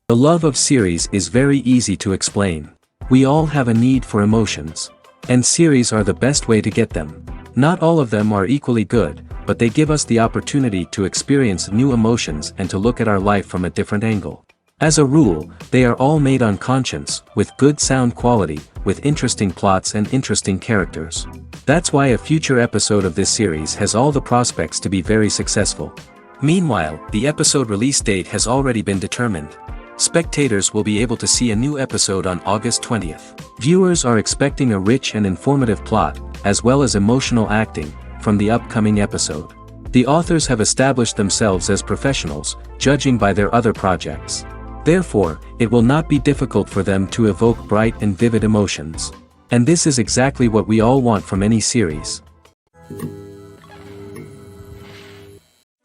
The love of series is very easy to explain. We all have a need for emotions. And series are the best way to get them. Not all of them are equally good, but they give us the opportunity to experience new emotions and to look at our life from a different angle. As a rule, they are all made on conscience, with good sound quality, with interesting plots and interesting characters. That's why a future episode of this series has all the prospects to be very successful. Meanwhile, the episode release date has already been determined. Spectators will be able to see a new episode on August 20th. Viewers are expecting a rich and informative plot, as well as emotional acting, from the upcoming episode. The authors have established themselves as professionals, judging by their other projects. Therefore, it will not be difficult for them to evoke bright and vivid emotions. And this is exactly what we all want from any series.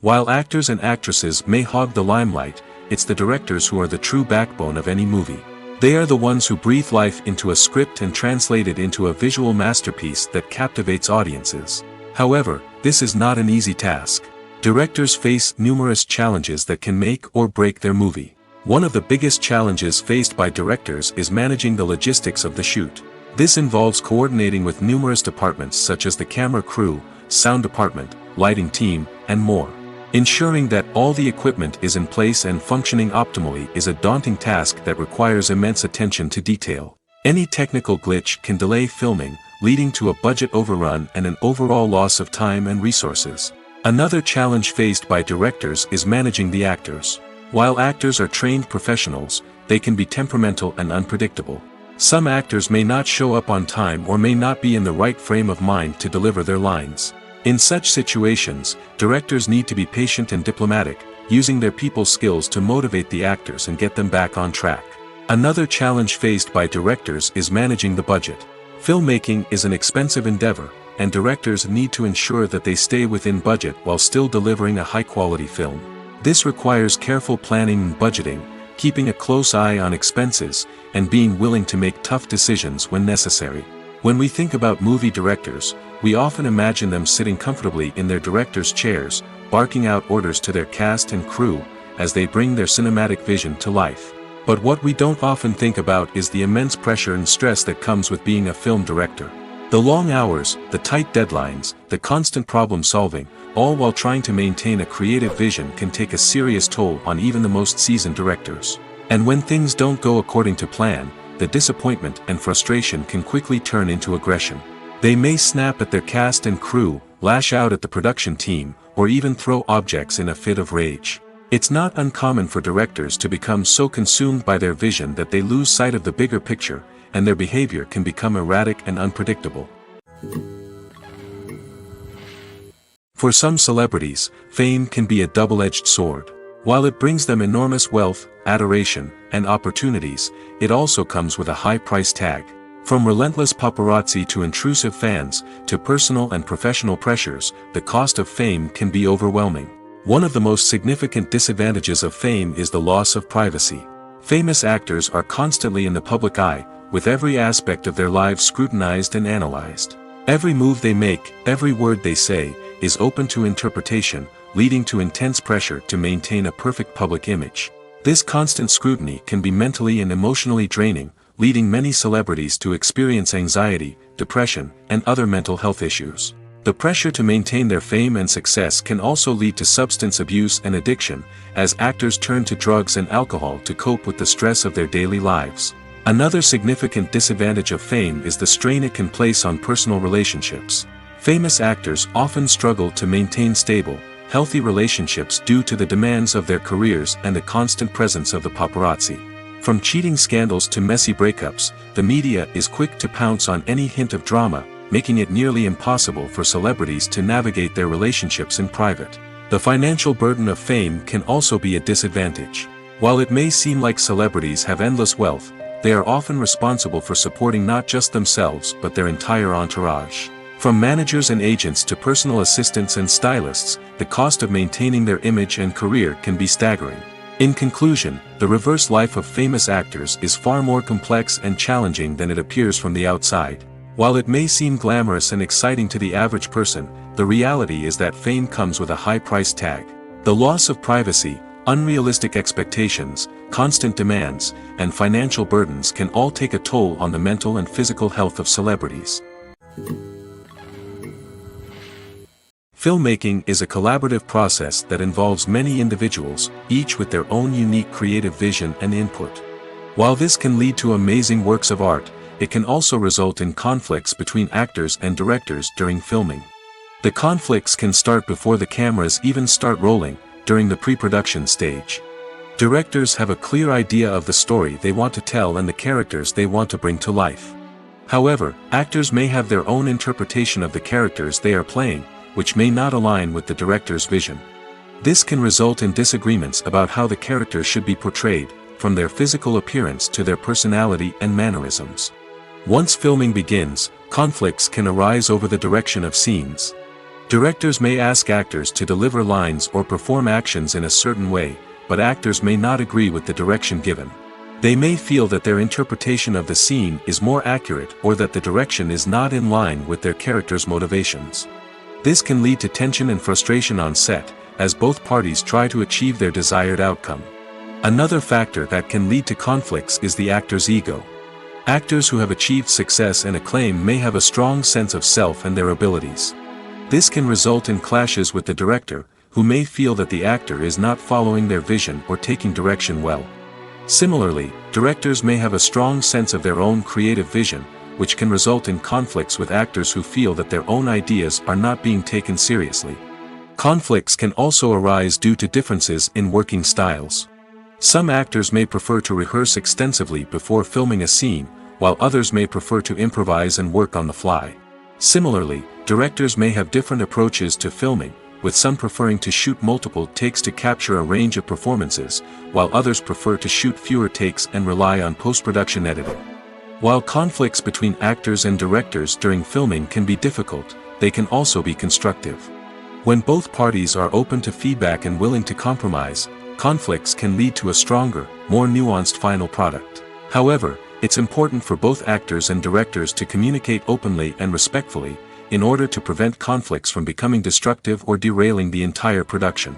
While actors and actresses may hog the limelight, it's the directors who are the true backbone of any movie. They are the ones who breathe life into a script and translate it into a visual masterpiece that captivates audiences. However, this is not an easy task. Directors face numerous challenges that can make or break their movie. One of the biggest challenges faced by directors is managing the logistics of the shoot. This involves coordinating with numerous departments such as the camera crew, sound department, lighting team, and more. Ensuring that all the equipment is in place and functioning optimally is a daunting task that requires immense attention to detail. Any technical glitch can delay filming, leading to a budget overrun and an overall loss of time and resources. Another challenge faced by directors is managing the actors. While actors are trained professionals, they can be temperamental and unpredictable. Some actors may not show up on time or may not be in the right frame of mind to deliver their lines. In such situations, directors need to be patient and diplomatic, using their people skills to motivate the actors and get them back on track. Another challenge faced by directors is managing the budget. Filmmaking is an expensive endeavor, and directors need to ensure that they stay within budget while still delivering a high-quality film. This requires careful planning and budgeting, keeping a close eye on expenses, and being willing to make tough decisions when necessary. When we think about movie directors, we often imagine them sitting comfortably in their director's chairs, barking out orders to their cast and crew, as they bring their cinematic vision to life. But what we don't often think about is the immense pressure and stress that comes with being a film director. The long hours, the tight deadlines, the constant problem solving, all while trying to maintain a creative vision can take a serious toll on even the most seasoned directors. And when things don't go according to plan, the disappointment and frustration can quickly turn into aggression. They may snap at their cast and crew, lash out at the production team, or even throw objects in a fit of rage. It's not uncommon for directors to become so consumed by their vision that they lose sight of the bigger picture, and their behavior can become erratic and unpredictable. For some celebrities, fame can be a double-edged sword. While it brings them enormous wealth, adoration, and opportunities, it also comes with a high price tag. From relentless paparazzi to intrusive fans, to personal and professional pressures, the cost of fame can be overwhelming. One of the most significant disadvantages of fame is the loss of privacy. Famous actors are constantly in the public eye, with every aspect of their lives scrutinized and analyzed. Every move they make, every word they say, is open to interpretation, leading to intense pressure to maintain a perfect public image. This constant scrutiny can be mentally and emotionally draining, leading many celebrities to experience anxiety, depression, and other mental health issues. The pressure to maintain their fame and success can also lead to substance abuse and addiction, as actors turn to drugs and alcohol to cope with the stress of their daily lives. Another significant disadvantage of fame is the strain it can place on personal relationships. Famous actors often struggle to maintain stable, healthy relationships due to the demands of their careers and the constant presence of the paparazzi. From cheating scandals to messy breakups, the media is quick to pounce on any hint of drama, making it nearly impossible for celebrities to navigate their relationships in private. The financial burden of fame can also be a disadvantage. While it may seem like celebrities have endless wealth, they are often responsible for supporting not just themselves but their entire entourage. From managers and agents to personal assistants and stylists, the cost of maintaining their image and career can be staggering. In conclusion, the reverse life of famous actors is far more complex and challenging than it appears from the outside. While it may seem glamorous and exciting to the average person, the reality is that fame comes with a high price tag. The loss of privacy, unrealistic expectations, constant demands, and financial burdens can all take a toll on the mental and physical health of celebrities. Filmmaking is a collaborative process that involves many individuals, each with their own unique creative vision and input. While this can lead to amazing works of art, it can also result in conflicts between actors and directors during filming. The conflicts can start before the cameras even start rolling, during the pre-production stage. Directors have a clear idea of the story they want to tell and the characters they want to bring to life. However, actors may have their own interpretation of the characters they are playing, which may not align with the director's vision. This can result in disagreements about how the characters should be portrayed, from their physical appearance to their personality and mannerisms. Once filming begins, conflicts can arise over the direction of scenes. Directors may ask actors to deliver lines or perform actions in a certain way, but actors may not agree with the direction given. They may feel that their interpretation of the scene is more accurate or that the direction is not in line with their character's motivations. This can lead to tension and frustration on set, as both parties try to achieve their desired outcome. Another factor that can lead to conflicts is the actor's ego. Actors who have achieved success and acclaim may have a strong sense of self and their abilities. This can result in clashes with the director, who may feel that the actor is not following their vision or taking direction well. Similarly, directors may have a strong sense of their own creative vision, which can result in conflicts with actors who feel that their own ideas are not being taken seriously. Conflicts can also arise due to differences in working styles. Some actors may prefer to rehearse extensively before filming a scene, while others may prefer to improvise and work on the fly. Similarly, directors may have different approaches to filming, with some preferring to shoot multiple takes to capture a range of performances, while others prefer to shoot fewer takes and rely on post-production editing. While conflicts between actors and directors during filming can be difficult, they can also be constructive. When both parties are open to feedback and willing to compromise, conflicts can lead to a stronger, more nuanced final product. However, it's important for both actors and directors to communicate openly and respectfully, in order to prevent conflicts from becoming destructive or derailing the entire production.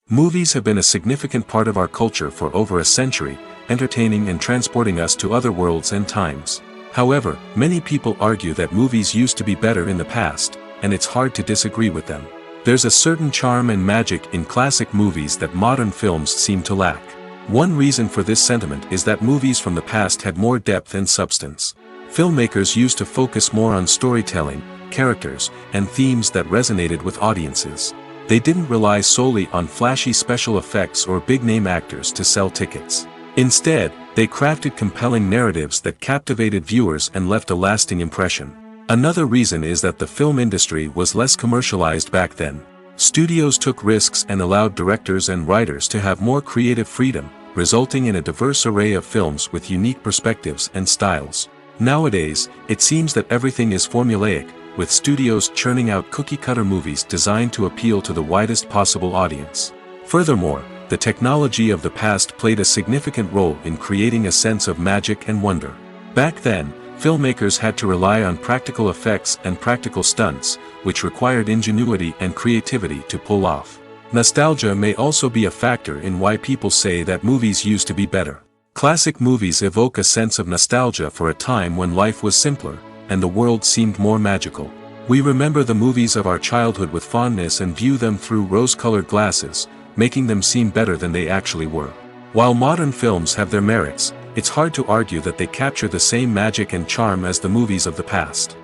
Movies have been a significant part of our culture for over a century, entertaining and transporting us to other worlds and times. However, many people argue that movies used to be better in the past, and it's hard to disagree with them. There's a certain charm and magic in classic movies that modern films seem to lack. One reason for this sentiment is that movies from the past had more depth and substance. Filmmakers used to focus more on storytelling, characters, and themes that resonated with audiences. They didn't rely solely on flashy special effects or big-name actors to sell tickets. Instead, they crafted compelling narratives that captivated viewers and left a lasting impression. Another reason is that the film industry was less commercialized back then. Studios took risks and allowed directors and writers to have more creative freedom, resulting in a diverse array of films with unique perspectives and styles. Nowadays, it seems that everything is formulaic, with studios churning out cookie-cutter movies designed to appeal to the widest possible audience. Furthermore, the technology of the past played a significant role in creating a sense of magic and wonder. Back then, filmmakers had to rely on practical effects and practical stunts, which required ingenuity and creativity to pull off. Nostalgia may also be a factor in why people say that movies used to be better. Classic movies evoke a sense of nostalgia for a time when life was simpler, and the world seemed more magical. We remember the movies of our childhood with fondness and view them through rose-colored glasses, making them seem better than they actually were. While modern films have their merits, it's hard to argue that they capture the same magic and charm as the movies of the past.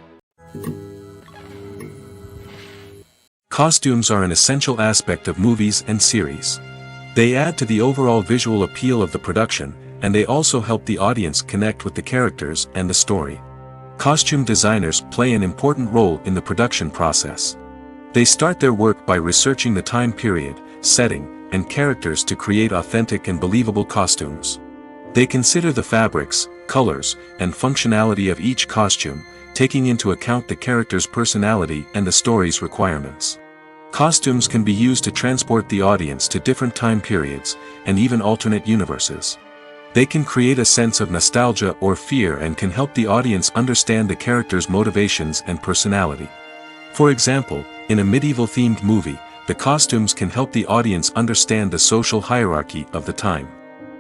Costumes are an essential aspect of movies and series. They add to the overall visual appeal of the production, and they also help the audience connect with the characters and the story. Costume designers play an important role in the production process. They start their work by researching the time period, setting, and characters to create authentic and believable costumes. They consider the fabrics, colors, and functionality of each costume, taking into account the character's personality and the story's requirements. Costumes can be used to transport the audience to different time periods, and even alternate universes. They can create a sense of nostalgia or fear and can help the audience understand the character's motivations and personality. For example, in a medieval-themed movie, the costumes can help the audience understand the social hierarchy of the time.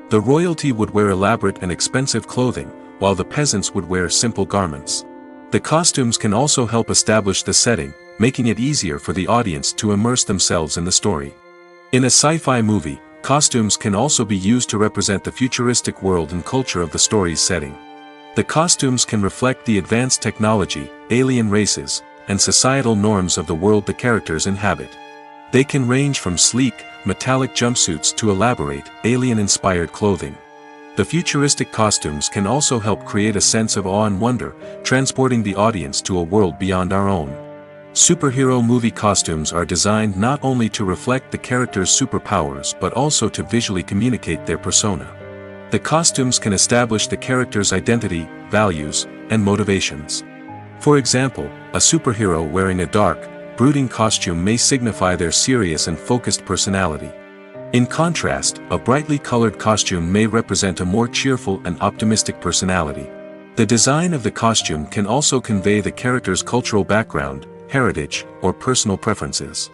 The royalty would wear elaborate and expensive clothing, while the peasants would wear simple garments. The costumes can also help establish the setting, making it easier for the audience to immerse themselves in the story. In a sci-fi movie, costumes can also be used to represent the futuristic world and culture of the story's setting. The costumes can reflect the advanced technology, alien races, and societal norms of the world the characters inhabit. They can range from sleek, metallic jumpsuits to elaborate, alien-inspired clothing. The futuristic costumes can also help create a sense of awe and wonder, transporting the audience to a world beyond our own. Superhero movie costumes are designed not only to reflect the character's superpowers but also to visually communicate their persona. The costumes can establish the character's identity, values, and motivations. For example, a superhero wearing a dark, brooding costume may signify their serious and focused personality. In contrast, a brightly colored costume may represent a more cheerful and optimistic personality. The design of the costume can also convey the character's cultural background, heritage, or personal preferences.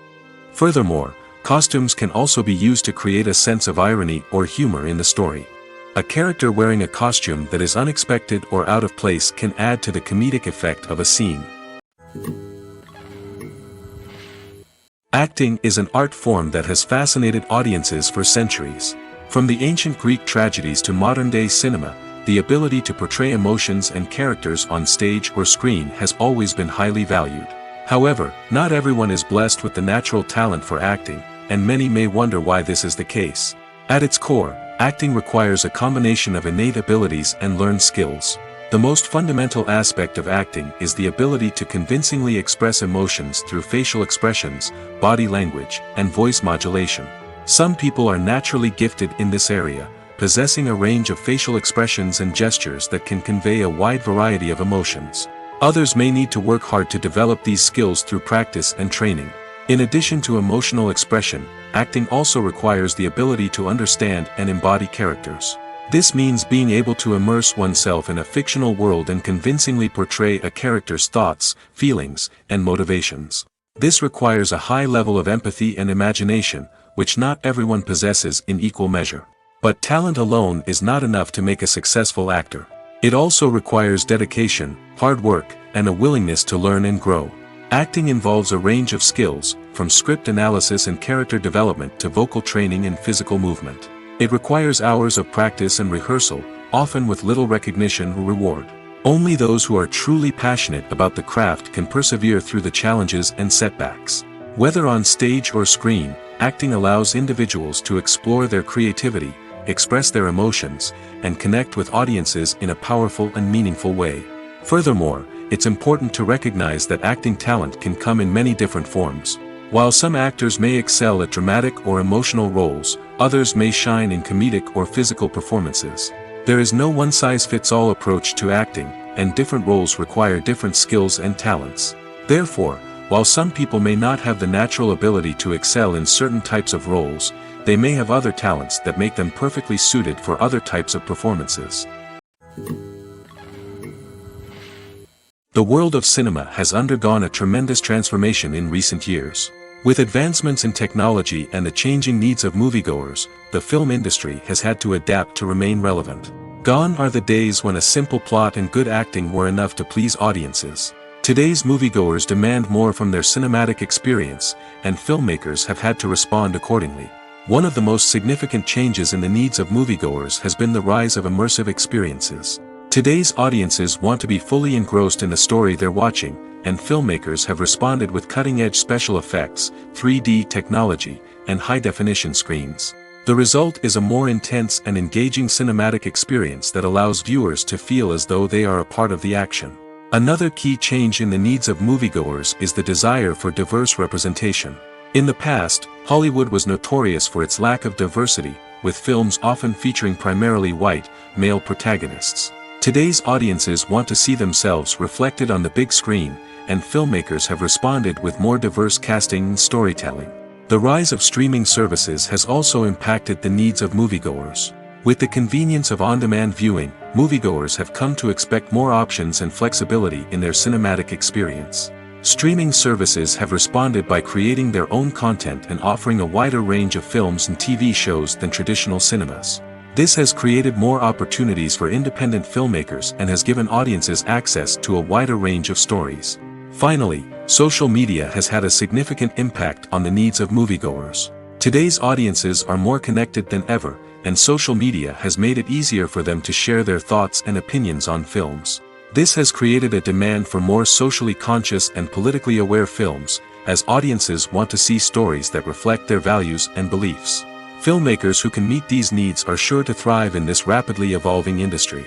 Furthermore, costumes can also be used to create a sense of irony or humor in the story. A character wearing a costume that is unexpected or out of place can add to the comedic effect of a scene. Acting is an art form that has fascinated audiences for centuries. From the ancient Greek tragedies to modern-day cinema, the ability to portray emotions and characters on stage or screen has always been highly valued. However, not everyone is blessed with the natural talent for acting, and many may wonder why this is the case. At its core, acting requires a combination of innate abilities and learned skills. The most fundamental aspect of acting is the ability to convincingly express emotions through facial expressions, body language, and voice modulation. Some people are naturally gifted in this area, possessing a range of facial expressions and gestures that can convey a wide variety of emotions. Others may need to work hard to develop these skills through practice and training. In addition to emotional expression, acting also requires the ability to understand and embody characters. This means being able to immerse oneself in a fictional world and convincingly portray a character's thoughts, feelings, and motivations. This requires a high level of empathy and imagination, which not everyone possesses in equal measure. But talent alone is not enough to make a successful actor. It also requires dedication, hard work, and a willingness to learn and grow. Acting involves a range of skills, from script analysis and character development to vocal training and physical movement. It requires hours of practice and rehearsal, often with little recognition or reward. Only those who are truly passionate about the craft can persevere through the challenges and setbacks. Whether on stage or screen, acting allows individuals to explore their creativity, express their emotions, and connect with audiences in a powerful and meaningful way. Furthermore, it's important to recognize that acting talent can come in many different forms. While some actors may excel at dramatic or emotional roles, others may shine in comedic or physical performances. There is no one-size-fits-all approach to acting, and different roles require different skills and talents. Therefore, while some people may not have the natural ability to excel in certain types of roles, they may have other talents that make them perfectly suited for other types of performances. The world of cinema has undergone a tremendous transformation in recent years. With advancements in technology and the changing needs of moviegoers, the film industry has had to adapt to remain relevant. Gone are the days when a simple plot and good acting were enough to please audiences. Today's moviegoers demand more from their cinematic experience, and filmmakers have had to respond accordingly. One of the most significant changes in the needs of moviegoers has been the rise of immersive experiences. Today's audiences want to be fully engrossed in the story they're watching, and filmmakers have responded with cutting-edge special effects, 3D technology, and high-definition screens. The result is a more intense and engaging cinematic experience that allows viewers to feel as though they are a part of the action. Another key change in the needs of moviegoers is the desire for diverse representation. In the past, Hollywood was notorious for its lack of diversity, with films often featuring primarily white, male protagonists. Today's audiences want to see themselves reflected on the big screen, and filmmakers have responded with more diverse casting and storytelling. The rise of streaming services has also impacted the needs of moviegoers. With the convenience of on-demand viewing, moviegoers have come to expect more options and flexibility in their cinematic experience. Streaming services have responded by creating their own content and offering a wider range of films and TV shows than traditional cinemas. This has created more opportunities for independent filmmakers and has given audiences access to a wider range of stories. Finally, social media has had a significant impact on the needs of moviegoers. Today's audiences are more connected than ever, and social media has made it easier for them to share their thoughts and opinions on films. This has created a demand for more socially conscious and politically aware films, as audiences want to see stories that reflect their values and beliefs. Filmmakers who can meet these needs are sure to thrive in this rapidly evolving industry.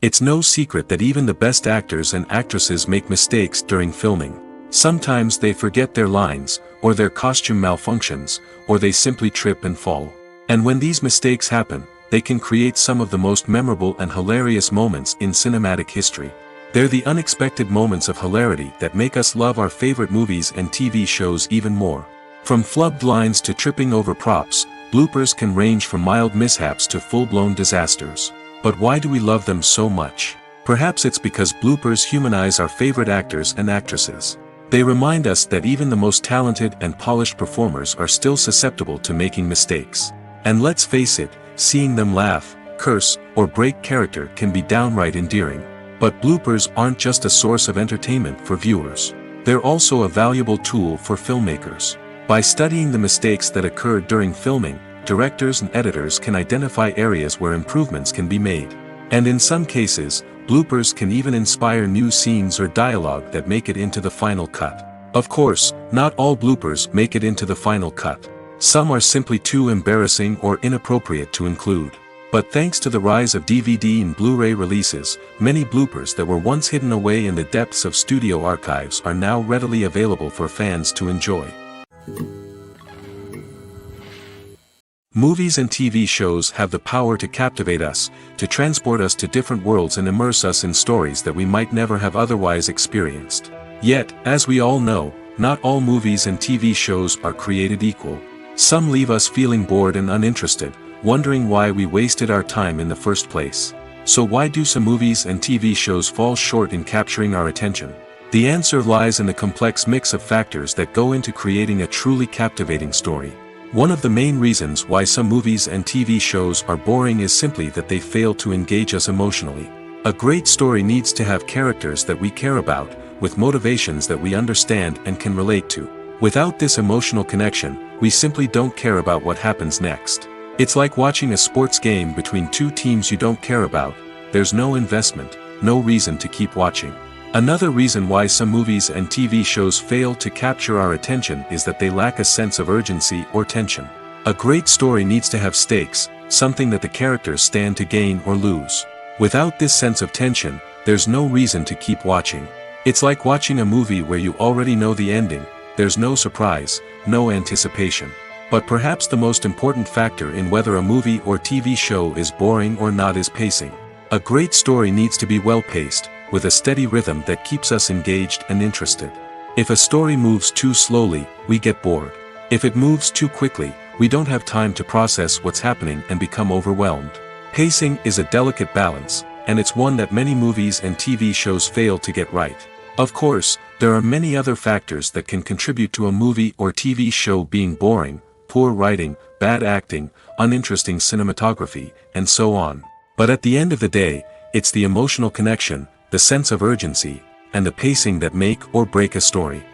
It's no secret that even the best actors and actresses make mistakes during filming. Sometimes they forget their lines, or their costume malfunctions, or they simply trip and fall. And when these mistakes happen, they can create some of the most memorable and hilarious moments in cinematic history. They're the unexpected moments of hilarity that make us love our favorite movies and TV shows even more. From flubbed lines to tripping over props, bloopers can range from mild mishaps to full-blown disasters. But why do we love them so much? Perhaps it's because bloopers humanize our favorite actors and actresses. They remind us that even the most talented and polished performers are still susceptible to making mistakes. And let's face it, seeing them laugh, curse, or break character can be downright endearing. But bloopers aren't just a source of entertainment for viewers. They're also a valuable tool for filmmakers. By studying the mistakes that occurred during filming, directors and editors can identify areas where improvements can be made. And in some cases, bloopers can even inspire new scenes or dialogue that make it into the final cut. Of course, not all bloopers make it into the final cut. Some are simply too embarrassing or inappropriate to include. But thanks to the rise of DVD and Blu-ray releases, many bloopers that were once hidden away in the depths of studio archives are now readily available for fans to enjoy. Movies and TV shows have the power to captivate us, to transport us to different worlds and immerse us in stories that we might never have otherwise experienced. Yet, as we all know, not all movies and TV shows are created equal. Some leave us feeling bored and uninterested, wondering why we wasted our time in the first place. So why do some movies and TV shows fall short in capturing our attention? The answer lies in the complex mix of factors that go into creating a truly captivating story. One of the main reasons why some movies and TV shows are boring is simply that they fail to engage us emotionally. A great story needs to have characters that we care about, with motivations that we understand and can relate to. Without this emotional connection, we simply don't care about what happens next. It's like watching a sports game between two teams you don't care about. There's no investment, no reason to keep watching. Another reason why some movies and TV shows fail to capture our attention is that they lack a sense of urgency or tension. A great story needs to have stakes, something that the characters stand to gain or lose. Without this sense of tension, there's no reason to keep watching. It's like watching a movie where you already know the ending. There's no surprise, no anticipation. But perhaps the most important factor in whether a movie or TV show is boring or not is pacing. A great story needs to be well-paced, with a steady rhythm that keeps us engaged and interested. If a story moves too slowly, we get bored. If it moves too quickly, we don't have time to process what's happening and become overwhelmed. Pacing is a delicate balance, and it's one that many movies and TV shows fail to get right. Of course, there are many other factors that can contribute to a movie or TV show being boring. poor writing, bad acting, uninteresting cinematography, and so on. But at the end of the day, it's the emotional connection, the sense of urgency, and the pacing that make or break a story.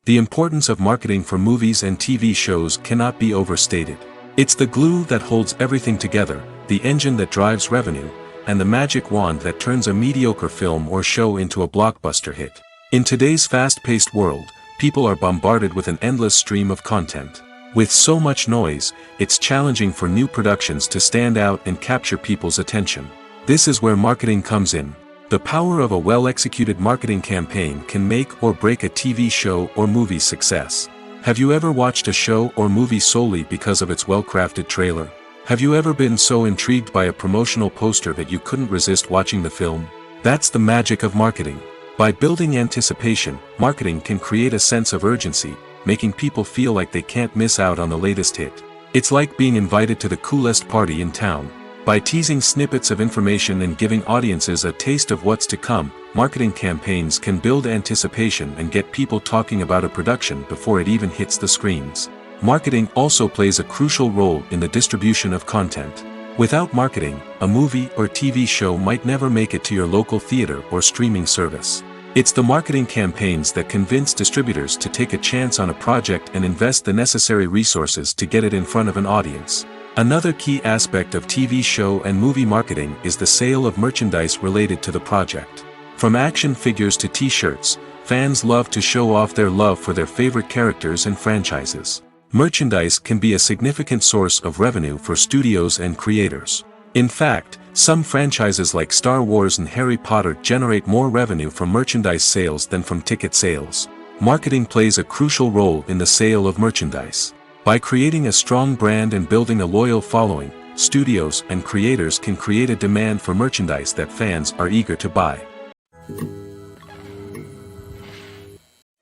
The importance of marketing for movies and TV shows cannot be overstated. It's the glue that holds everything together, the engine that drives revenue, and the magic wand that turns a mediocre film or show into a blockbuster hit. In today's fast-paced world, people are bombarded with an endless stream of content. With so much noise, it's challenging for new productions to stand out and capture people's attention. This is where marketing comes in. The power of a well-executed marketing campaign can make or break a TV show or movie's success. Have you ever watched a show or movie solely because of its well-crafted trailer? Have you ever been so intrigued by a promotional poster that you couldn't resist watching the film? That's the magic of marketing. By building anticipation, marketing can create a sense of urgency, making people feel like they can't miss out on the latest hit. It's like being invited to the coolest party in town. By teasing snippets of information and giving audiences a taste of what's to come, marketing campaigns can build anticipation and get people talking about a production before it even hits the screens. Marketing also plays a crucial role in the distribution of content. Without marketing, a movie or TV show might never make it to your local theater or streaming service. It's the marketing campaigns that convince distributors to take a chance on a project and invest the necessary resources to get it in front of an audience. Another key aspect of TV show and movie marketing is the sale of merchandise related to the project. From action figures to t-shirts, fans love to show off their love for their favorite characters and franchises. Merchandise can be a significant source of revenue for studios and creators. In fact, some franchises like Star Wars and Harry Potter generate more revenue from merchandise sales than from ticket sales. Marketing plays a crucial role in the sale of merchandise. By creating a strong brand and building a loyal following, studios and creators can create a demand for merchandise that fans are eager to buy.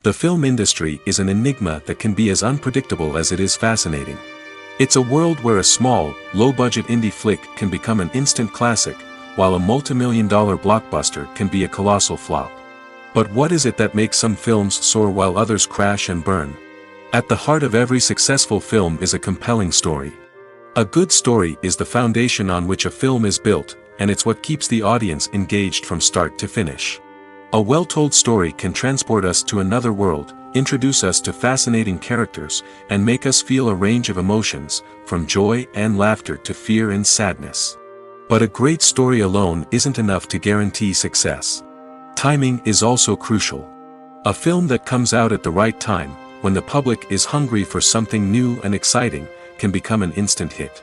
The film industry is an enigma that can be as unpredictable as it is fascinating. It's a world where a small, low-budget indie flick can become an instant classic, while a multi-million-dollar blockbuster can be a colossal flop. But what is it that makes some films soar while others crash and burn? At the heart of every successful film is a compelling story. A good story is the foundation on which a film is built, and it's what keeps the audience engaged from start to finish. A well-told story can transport us to another world, introduce us to fascinating characters, and make us feel a range of emotions, from joy and laughter to fear and sadness. But a great story alone isn't enough to guarantee success. Timing is also crucial. A film that comes out at the right time, when the public is hungry for something new and exciting, can become an instant hit.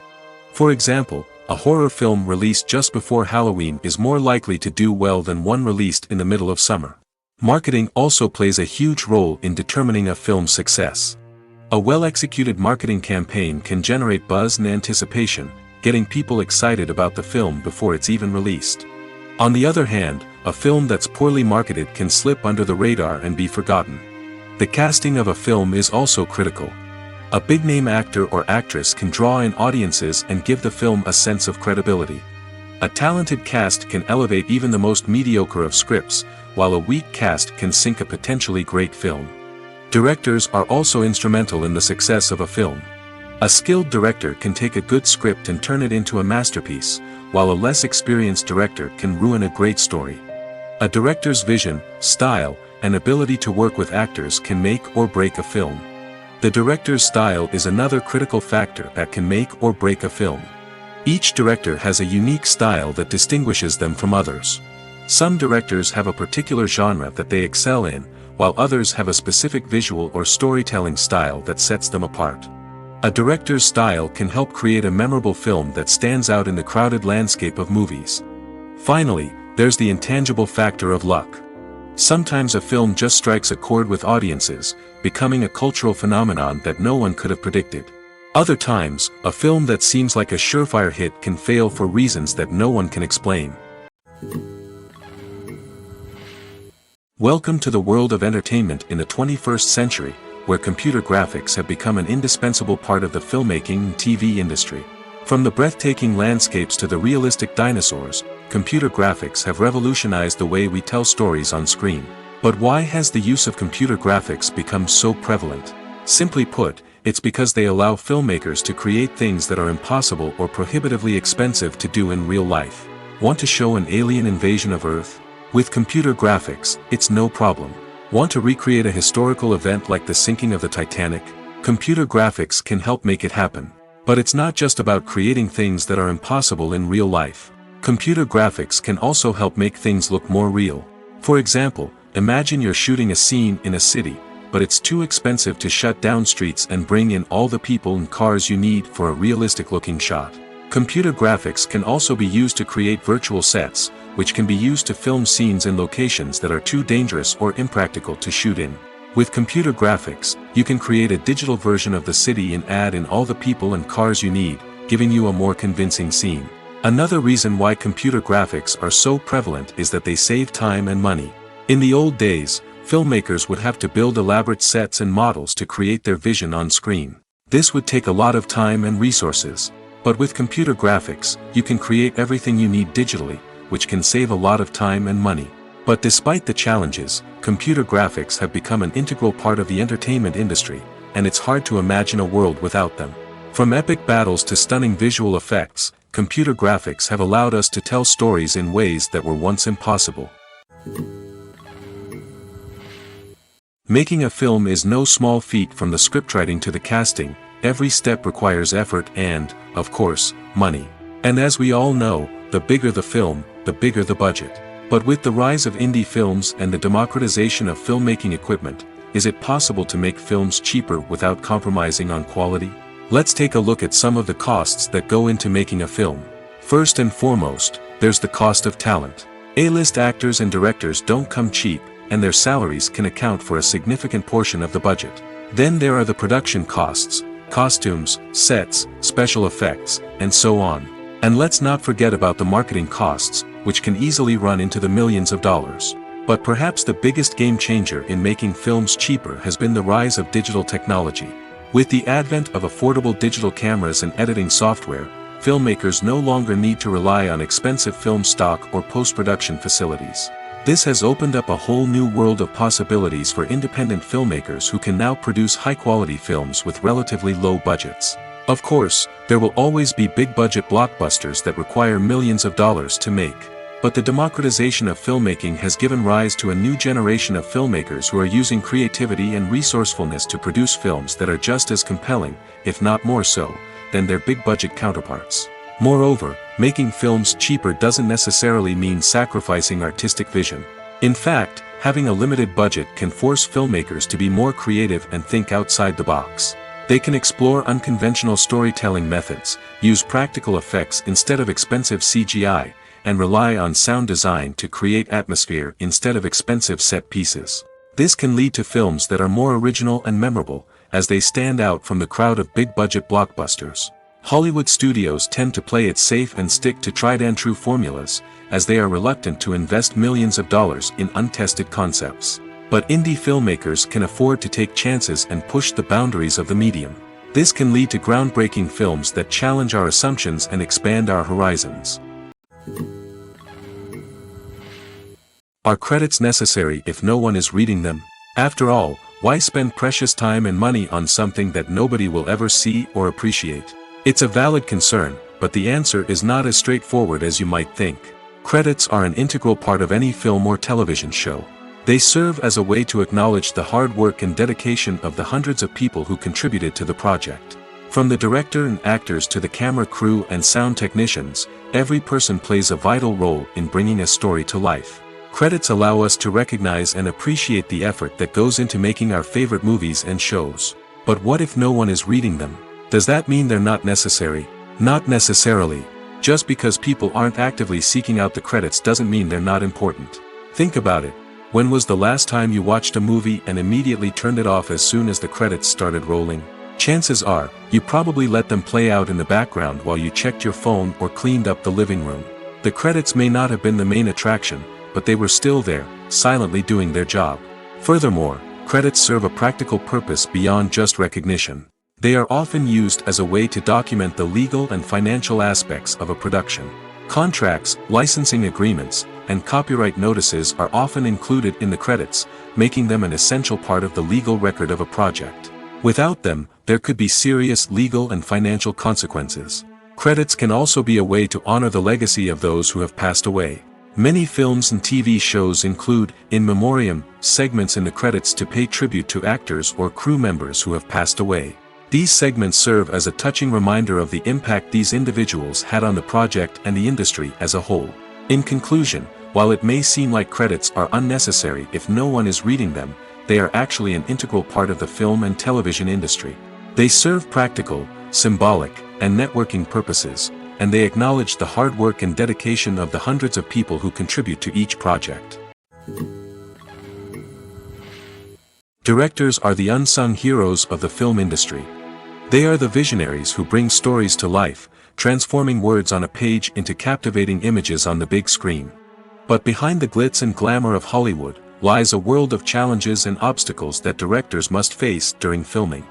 For example, a horror film released just before Halloween is more likely to do well than one released in the middle of summer. Marketing also plays a huge role in determining a film's success. A well-executed marketing campaign can generate buzz and anticipation, getting people excited about the film before it's even released. On the other hand, a film that's poorly marketed can slip under the radar and be forgotten. The casting of a film is also critical. A big-name actor or actress can draw in audiences and give the film a sense of credibility. A talented cast can elevate even the most mediocre of scripts, while a weak cast can sink a potentially great film. Directors are also instrumental in the success of a film. A skilled director can take a good script and turn it into a masterpiece, while a less experienced director can ruin a great story. A director's vision, style, and ability to work with actors can make or break a film. The director's style is another critical factor that can make or break a film. Each director has a unique style that distinguishes them from others. Some directors have a particular genre that they excel in, while others have a specific visual or storytelling style that sets them apart. A director's style can help create a memorable film that stands out in the crowded landscape of movies. Finally, there's the intangible factor of luck. Sometimes a film just strikes a chord with audiences, becoming a cultural phenomenon that no one could have predicted. Other times, a film that seems like a surefire hit can fail for reasons that no one can explain. Welcome to the world of entertainment in the 21st century, where computer graphics have become an indispensable part of the filmmaking and TV industry. From the breathtaking landscapes to the realistic dinosaurs, computer graphics have revolutionized the way we tell stories on screen. But why has the use of computer graphics become so prevalent? Simply put, it's because they allow filmmakers to create things that are impossible or prohibitively expensive to do in real life. Want to show an alien invasion of Earth? With computer graphics, it's no problem. Want to recreate a historical event like the sinking of the Titanic? Computer graphics can help make it happen. But it's not just about creating things that are impossible in real life. Computer graphics can also help make things look more real. For example, imagine you're shooting a scene in a city, but it's too expensive to shut down streets and bring in all the people and cars you need for a realistic-looking shot. Computer graphics can also be used to create virtual sets, which can be used to film scenes in locations that are too dangerous or impractical to shoot in. With computer graphics, you can create a digital version of the city and add in all the people and cars you need, giving you a more convincing scene. Another reason why computer graphics are so prevalent is that they save time and money. In the old days, filmmakers would have to build elaborate sets and models to create their vision on screen. This would take a lot of time and resources. But with computer graphics, you can create everything you need digitally, which can save a lot of time and money. But despite the challenges, computer graphics have become an integral part of the entertainment industry, and it's hard to imagine a world without them. From epic battles to stunning visual effects, computer graphics have allowed us to tell stories in ways that were once impossible. Making a film is no small feat. From the scriptwriting to the casting, every step requires effort and, of course, money. And as we all know, the bigger the film, the bigger the budget. But with the rise of indie films and the democratization of filmmaking equipment, is it possible to make films cheaper without compromising on quality? Let's take a look at some of the costs that go into making a film. First and foremost, there's the cost of talent. A-list actors and directors don't come cheap, and their salaries can account for a significant portion of the budget. Then there are the production costs, costumes, sets, special effects, and so on. And let's not forget about the marketing costs, which can easily run into the millions of dollars. But perhaps the biggest game changer in making films cheaper has been the rise of digital technology. With the advent of affordable digital cameras and editing software, filmmakers no longer need to rely on expensive film stock or post-production facilities. This has opened up a whole new world of possibilities for independent filmmakers who can now produce high-quality films with relatively low budgets. Of course, there will always be big-budget blockbusters that require millions of dollars to make. But the democratization of filmmaking has given rise to a new generation of filmmakers who are using creativity and resourcefulness to produce films that are just as compelling, if not more so, than their big-budget counterparts. Moreover, making films cheaper doesn't necessarily mean sacrificing artistic vision. In fact, having a limited budget can force filmmakers to be more creative and think outside the box. They can explore unconventional storytelling methods, use practical effects instead of expensive CGI, and rely on sound design to create atmosphere instead of expensive set pieces. This can lead to films that are more original and memorable, as they stand out from the crowd of big-budget blockbusters. Hollywood studios tend to play it safe and stick to tried-and-true formulas, as they are reluctant to invest millions of dollars in untested concepts. But indie filmmakers can afford to take chances and push the boundaries of the medium. This can lead to groundbreaking films that challenge our assumptions and expand our horizons. Are credits necessary if no one is reading them? After all, why spend precious time and money on something that nobody will ever see or appreciate? It's a valid concern, but the answer is not as straightforward as you might think. Credits are an integral part of any film or television show. They serve as a way to acknowledge the hard work and dedication of the hundreds of people who contributed to the project. From the director and actors to the camera crew and sound technicians, every person plays a vital role in bringing a story to life. Credits allow us to recognize and appreciate the effort that goes into making our favorite movies and shows. But what if no one is reading them? Does that mean they're not necessary? Not necessarily. Just because people aren't actively seeking out the credits doesn't mean they're not important. Think about it. When was the last time you watched a movie and immediately turned it off as soon as the credits started rolling? Chances are, you probably let them play out in the background while you checked your phone or cleaned up the living room. The credits may not have been the main attraction, but they were still there, silently doing their job. Furthermore, credits serve a practical purpose beyond just recognition. They are often used as a way to document the legal and financial aspects of a production. Contracts, licensing agreements, and copyright notices are often included in the credits, making them an essential part of the legal record of a project. Without them, there could be serious legal and financial consequences. Credits can also be a way to honor the legacy of those who have passed away. Many films and TV shows include, in memoriam, segments in the credits to pay tribute to actors or crew members who have passed away. These segments serve as a touching reminder of the impact these individuals had on the project and the industry as a whole. In conclusion, while it may seem like credits are unnecessary if no one is reading them, they are actually an integral part of the film and television industry. They serve practical, symbolic, and networking purposes, and they acknowledge the hard work and dedication of the hundreds of people who contribute to each project. Directors are the unsung heroes of the film industry. They are the visionaries who bring stories to life, transforming words on a page into captivating images on the big screen. But behind the glitz and glamour of Hollywood lies a world of challenges and obstacles that directors must face during filming.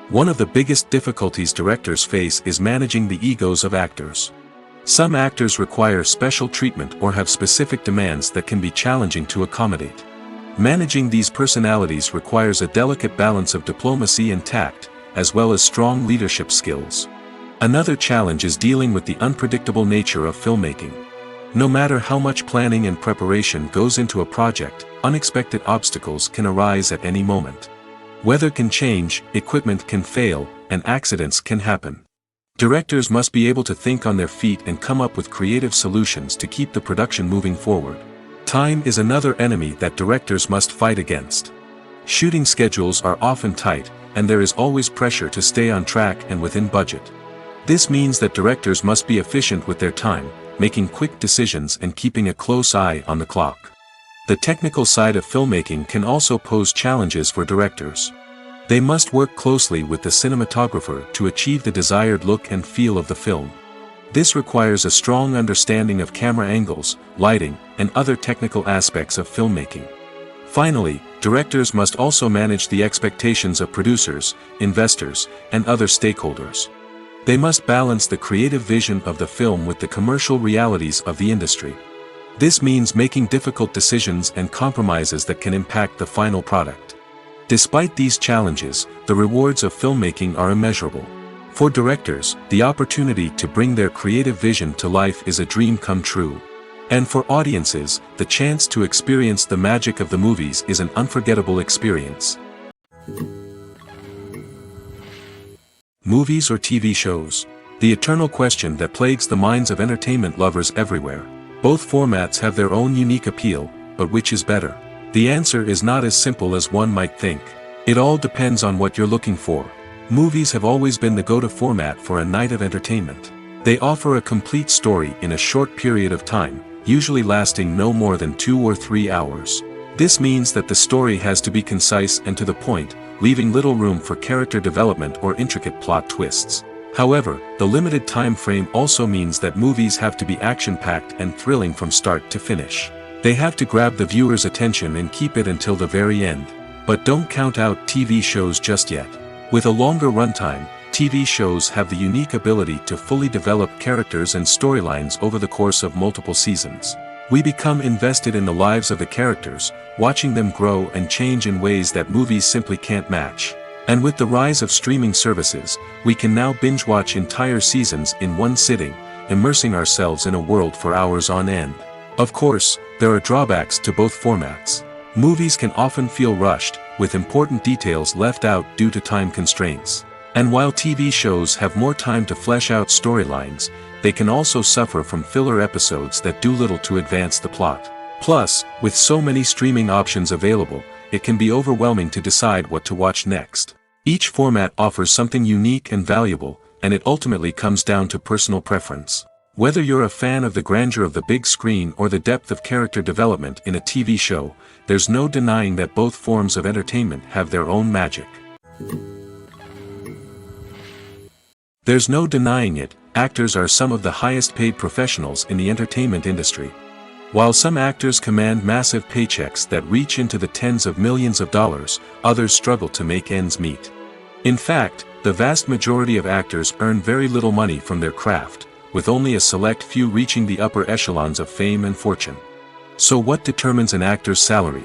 One of the biggest difficulties directors face is managing the egos of actors. Some actors require special treatment or have specific demands that can be challenging to accommodate. Managing these personalities requires a delicate balance of diplomacy and tact, as well as strong leadership skills. Another challenge is dealing with the unpredictable nature of filmmaking. No matter how much planning and preparation goes into a project, unexpected obstacles can arise at any moment. Weather can change, equipment can fail, and accidents can happen. Directors must be able to think on their feet and come up with creative solutions to keep the production moving forward. Time is another enemy that directors must fight against. Shooting schedules are often tight, and there is always pressure to stay on track and within budget. This means that directors must be efficient with their time, making quick decisions and keeping a close eye on the clock. The technical side of filmmaking can also pose challenges for directors. They must work closely with the cinematographer to achieve the desired look and feel of the film. This requires a strong understanding of camera angles, lighting, and other technical aspects of filmmaking. Finally, directors must also manage the expectations of producers, investors, and other stakeholders. They must balance the creative vision of the film with the commercial realities of the industry. This means making difficult decisions and compromises that can impact the final product. Despite these challenges, the rewards of filmmaking are immeasurable. For directors, the opportunity to bring their creative vision to life is a dream come true. And for audiences, the chance to experience the magic of the movies is an unforgettable experience. Movies or TV shows? The eternal question that plagues the minds of entertainment lovers everywhere. Both formats have their own unique appeal, but which is better? The answer is not as simple as one might think. It all depends on what you're looking for. Movies have always been the go-to format for a night of entertainment. They offer a complete story in a short period of time, usually lasting no more than 2 or 3 hours. This means that the story has to be concise and to the point, leaving little room for character development or intricate plot twists. However, the limited time frame also means that movies have to be action-packed and thrilling from start to finish. They have to grab the viewer's attention and keep it until the very end. But don't count out TV shows just yet. With a longer runtime, TV shows have the unique ability to fully develop characters and storylines over the course of multiple seasons. We become invested in the lives of the characters, watching them grow and change in ways that movies simply can't match. And with the rise of streaming services, we can now binge-watch entire seasons in one sitting, immersing ourselves in a world for hours on end. Of course, there are drawbacks to both formats. Movies can often feel rushed, with important details left out due to time constraints. And while TV shows have more time to flesh out storylines, they can also suffer from filler episodes that do little to advance the plot. Plus, with so many streaming options available, it can be overwhelming to decide what to watch next. Each format offers something unique and valuable, and it ultimately comes down to personal preference. Whether you're a fan of the grandeur of the big screen or the depth of character development in a TV show, there's no denying that both forms of entertainment have their own magic. There's no denying it, actors are some of the highest paid professionals in the entertainment industry. While some actors command massive paychecks that reach into the tens of millions of dollars, others struggle to make ends meet. In fact, the vast majority of actors earn very little money from their craft, with only a select few reaching the upper echelons of fame and fortune. So what determines an actor's salary?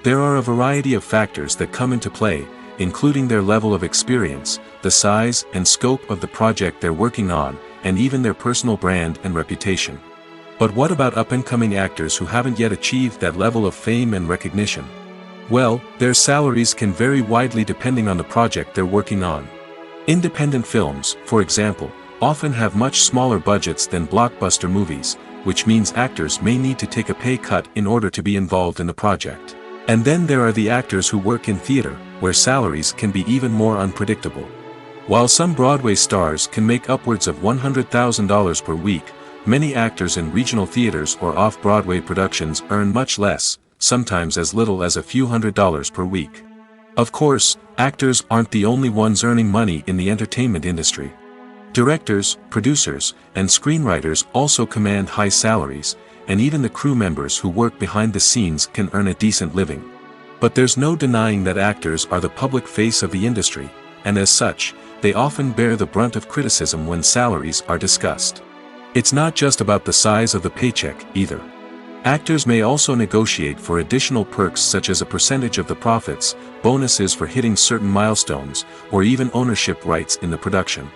There are a variety of factors that come into play, including their level of experience, the size and scope of the project they're working on, and even their personal brand and reputation. But what about up-and-coming actors who haven't yet achieved that level of fame and recognition? Well, their salaries can vary widely depending on the project they're working on. Independent films, for example, often have much smaller budgets than blockbuster movies, which means actors may need to take a pay cut in order to be involved in the project. And then there are the actors who work in theater, where salaries can be even more unpredictable. While some Broadway stars can make upwards of $100,000 per week, many actors in regional theaters or off-Broadway productions earn much less, sometimes as little as a few $100s per week. Of course, actors aren't the only ones earning money in the entertainment industry. Directors, producers, and screenwriters also command high salaries, and even the crew members who work behind the scenes can earn a decent living. But there's no denying that actors are the public face of the industry, and as such, they often bear the brunt of criticism when salaries are discussed. It's not just about the size of the paycheck, either. Actors may also negotiate for additional perks such as a percentage of the profits, bonuses for hitting certain milestones, or even ownership rights in the production.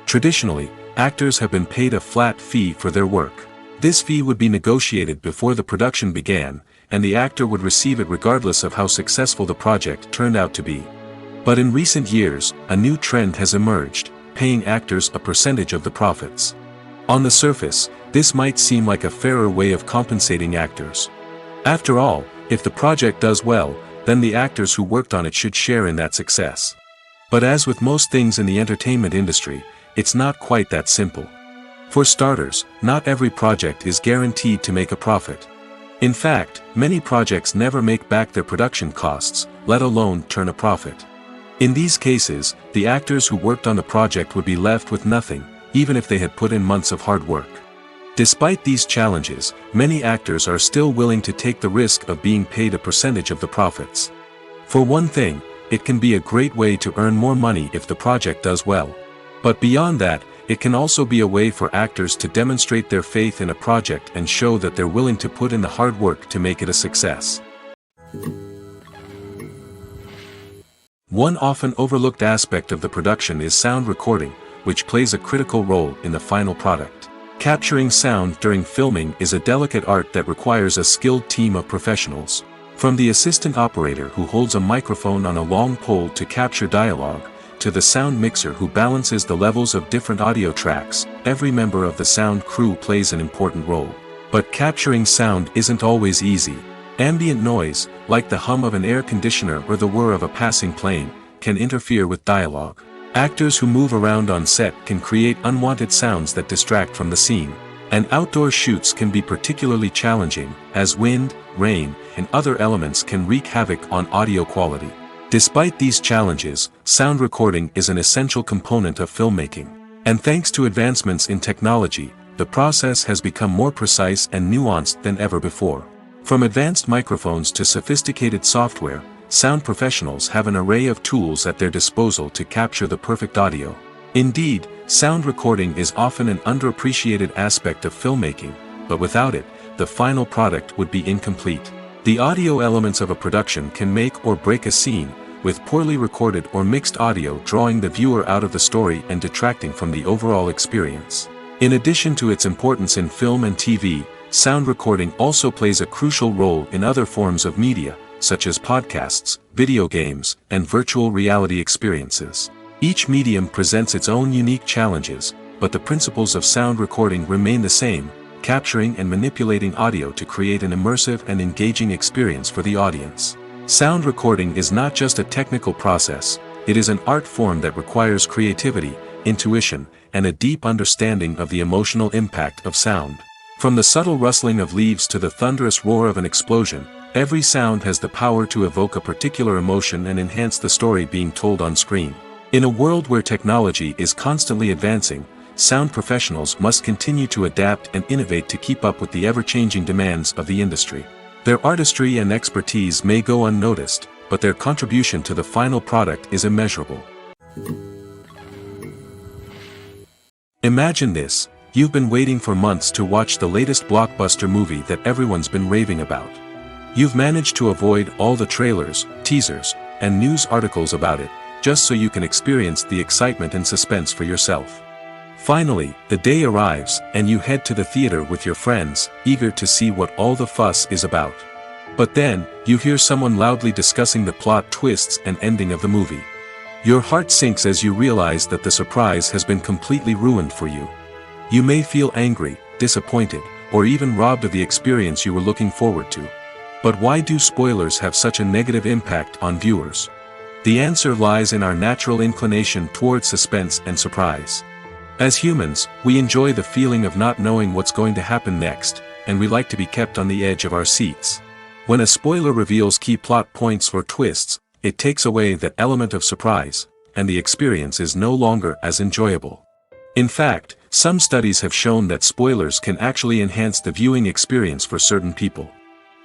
Traditionally, actors have been paid a flat fee for their work. This fee would be negotiated before the production began, and the actor would receive it regardless of how successful the project turned out to be. But in recent years, a new trend has emerged, paying actors a percentage of the profits. On the surface, this might seem like a fairer way of compensating actors. After all, if the project does well, then the actors who worked on it should share in that success. But as with most things in the entertainment industry, it's not quite that simple. For starters, not every project is guaranteed to make a profit. In fact, many projects never make back their production costs, let alone turn a profit. In these cases, the actors who worked on the project would be left with nothing, even if they had put in months of hard work. Despite these challenges, many actors are still willing to take the risk of being paid a percentage of the profits. For one thing, it can be a great way to earn more money if the project does well. But beyond that, it can also be a way for actors to demonstrate their faith in a project and show that they're willing to put in the hard work to make it a success. One often overlooked aspect of the production is sound recording, which plays a critical role in the final product. Capturing sound during filming is a delicate art that requires a skilled team of professionals. From the assistant operator who holds a microphone on a long pole to capture dialogue, to the sound mixer who balances the levels of different audio tracks, every member of the sound crew plays an important role. But capturing sound isn't always easy. Ambient noise, like the hum of an air conditioner or the whir of a passing plane, can interfere with dialogue. Actors who move around on set can create unwanted sounds that distract from the scene. And outdoor shoots can be particularly challenging, as wind, rain, and other elements can wreak havoc on audio quality. Despite these challenges, sound recording is an essential component of filmmaking. And thanks to advancements in technology, the process has become more precise and nuanced than ever before. From advanced microphones to sophisticated software, sound professionals have an array of tools at their disposal to capture the perfect audio. Indeed, sound recording is often an underappreciated aspect of filmmaking, but without it, the final product would be incomplete. The audio elements of a production can make or break a scene, with poorly recorded or mixed audio drawing the viewer out of the story and detracting from the overall experience. In addition to its importance in film and TV, sound recording also plays a crucial role in other forms of media, such as podcasts, video games, and virtual reality experiences. Each medium presents its own unique challenges, but the principles of sound recording remain the same: capturing and manipulating audio to create an immersive and engaging experience for the audience. Sound recording is not just a technical process, it is an art form that requires creativity, intuition, and a deep understanding of the emotional impact of sound. From the subtle rustling of leaves to the thunderous roar of an explosion, every sound has the power to evoke a particular emotion and enhance the story being told on screen. In a world where technology is constantly advancing, sound professionals must continue to adapt and innovate to keep up with the ever-changing demands of the industry. Their artistry and expertise may go unnoticed, but their contribution to the final product is immeasurable. Imagine this: You've been waiting for months to watch the latest blockbuster movie that everyone's been raving about. You've managed to avoid all the trailers, teasers, and news articles about it, just so you can experience the excitement and suspense for yourself. Finally, the day arrives, and you head to the theater with your friends, eager to see what all the fuss is about. But then, you hear someone loudly discussing the plot twists and ending of the movie. Your heart sinks as you realize that the surprise has been completely ruined for you. You may feel angry, disappointed, or even robbed of the experience you were looking forward to. But why do spoilers have such a negative impact on viewers? The answer lies in our natural inclination towards suspense and surprise. As humans, we enjoy the feeling of not knowing what's going to happen next, and we like to be kept on the edge of our seats. When a spoiler reveals key plot points or twists, it takes away that element of surprise, and the experience is no longer as enjoyable. In fact, some studies have shown that spoilers can actually enhance the viewing experience for certain people.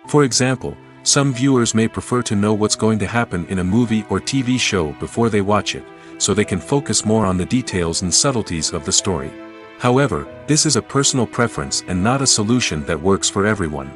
For example, some viewers may prefer to know what's going to happen in a movie or TV show before they watch it, so they can focus more on the details and subtleties of the story. However, this is a personal preference and not a solution that works for everyone.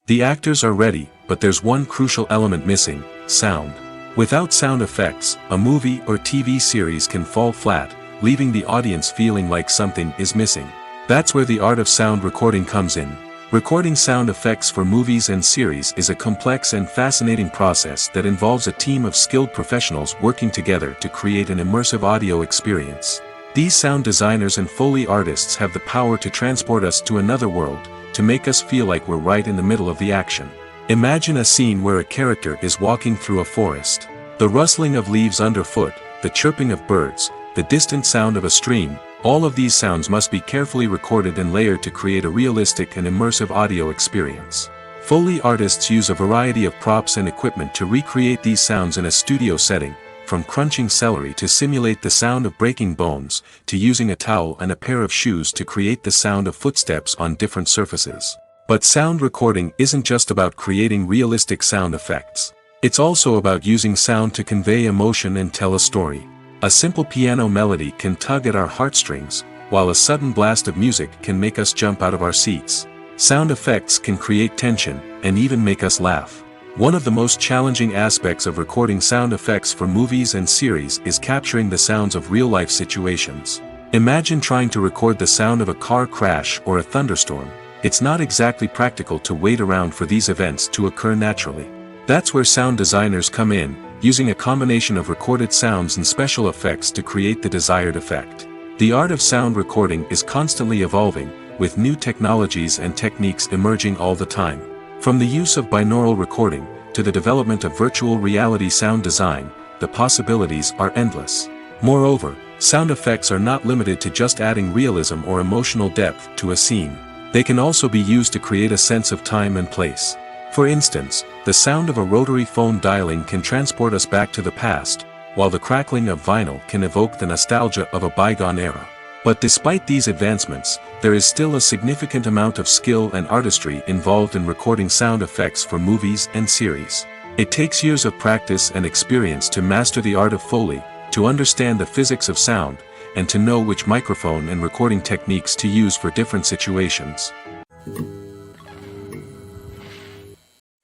The actors are ready, but there's one crucial element missing: sound. Without sound effects, a movie or TV series can fall flat, leaving the audience feeling like something is missing. That's where the art of sound recording comes in. Recording sound effects for movies and series is a complex and fascinating process that involves a team of skilled professionals working together to create an immersive audio experience. These sound designers and Foley artists have the power to transport us to another world, to make us feel like we're right in the middle of the action. Imagine a scene where a character is walking through a forest. The rustling of leaves underfoot, the chirping of birds, the distant sound of a stream, all of these sounds must be carefully recorded and layered to create a realistic and immersive audio experience. Foley artists use a variety of props and equipment to recreate these sounds in a studio setting, from crunching celery to simulate the sound of breaking bones, to using a towel and a pair of shoes to create the sound of footsteps on different surfaces. But sound recording isn't just about creating realistic sound effects. It's also about using sound to convey emotion and tell a story. A simple piano melody can tug at our heartstrings, while a sudden blast of music can make us jump out of our seats. Sound effects can create tension, and even make us laugh. One of the most challenging aspects of recording sound effects for movies and series is capturing the sounds of real-life situations. Imagine trying to record the sound of a car crash or a thunderstorm. It's not exactly practical to wait around for these events to occur naturally. That's where sound designers come in, using a combination of recorded sounds and special effects to create the desired effect. The art of sound recording is constantly evolving, with new technologies and techniques emerging all the time. From the use of binaural recording, to the development of virtual reality sound design, the possibilities are endless. Moreover, sound effects are not limited to just adding realism or emotional depth to a scene. They can also be used to create a sense of time and place. For instance, the sound of a rotary phone dialing can transport us back to the past, while the crackling of vinyl can evoke the nostalgia of a bygone era. But despite these advancements, there is still a significant amount of skill and artistry involved in recording sound effects for movies and series. It takes years of practice and experience to master the art of Foley, to understand the physics of sound, and to know which microphone and recording techniques to use for different situations.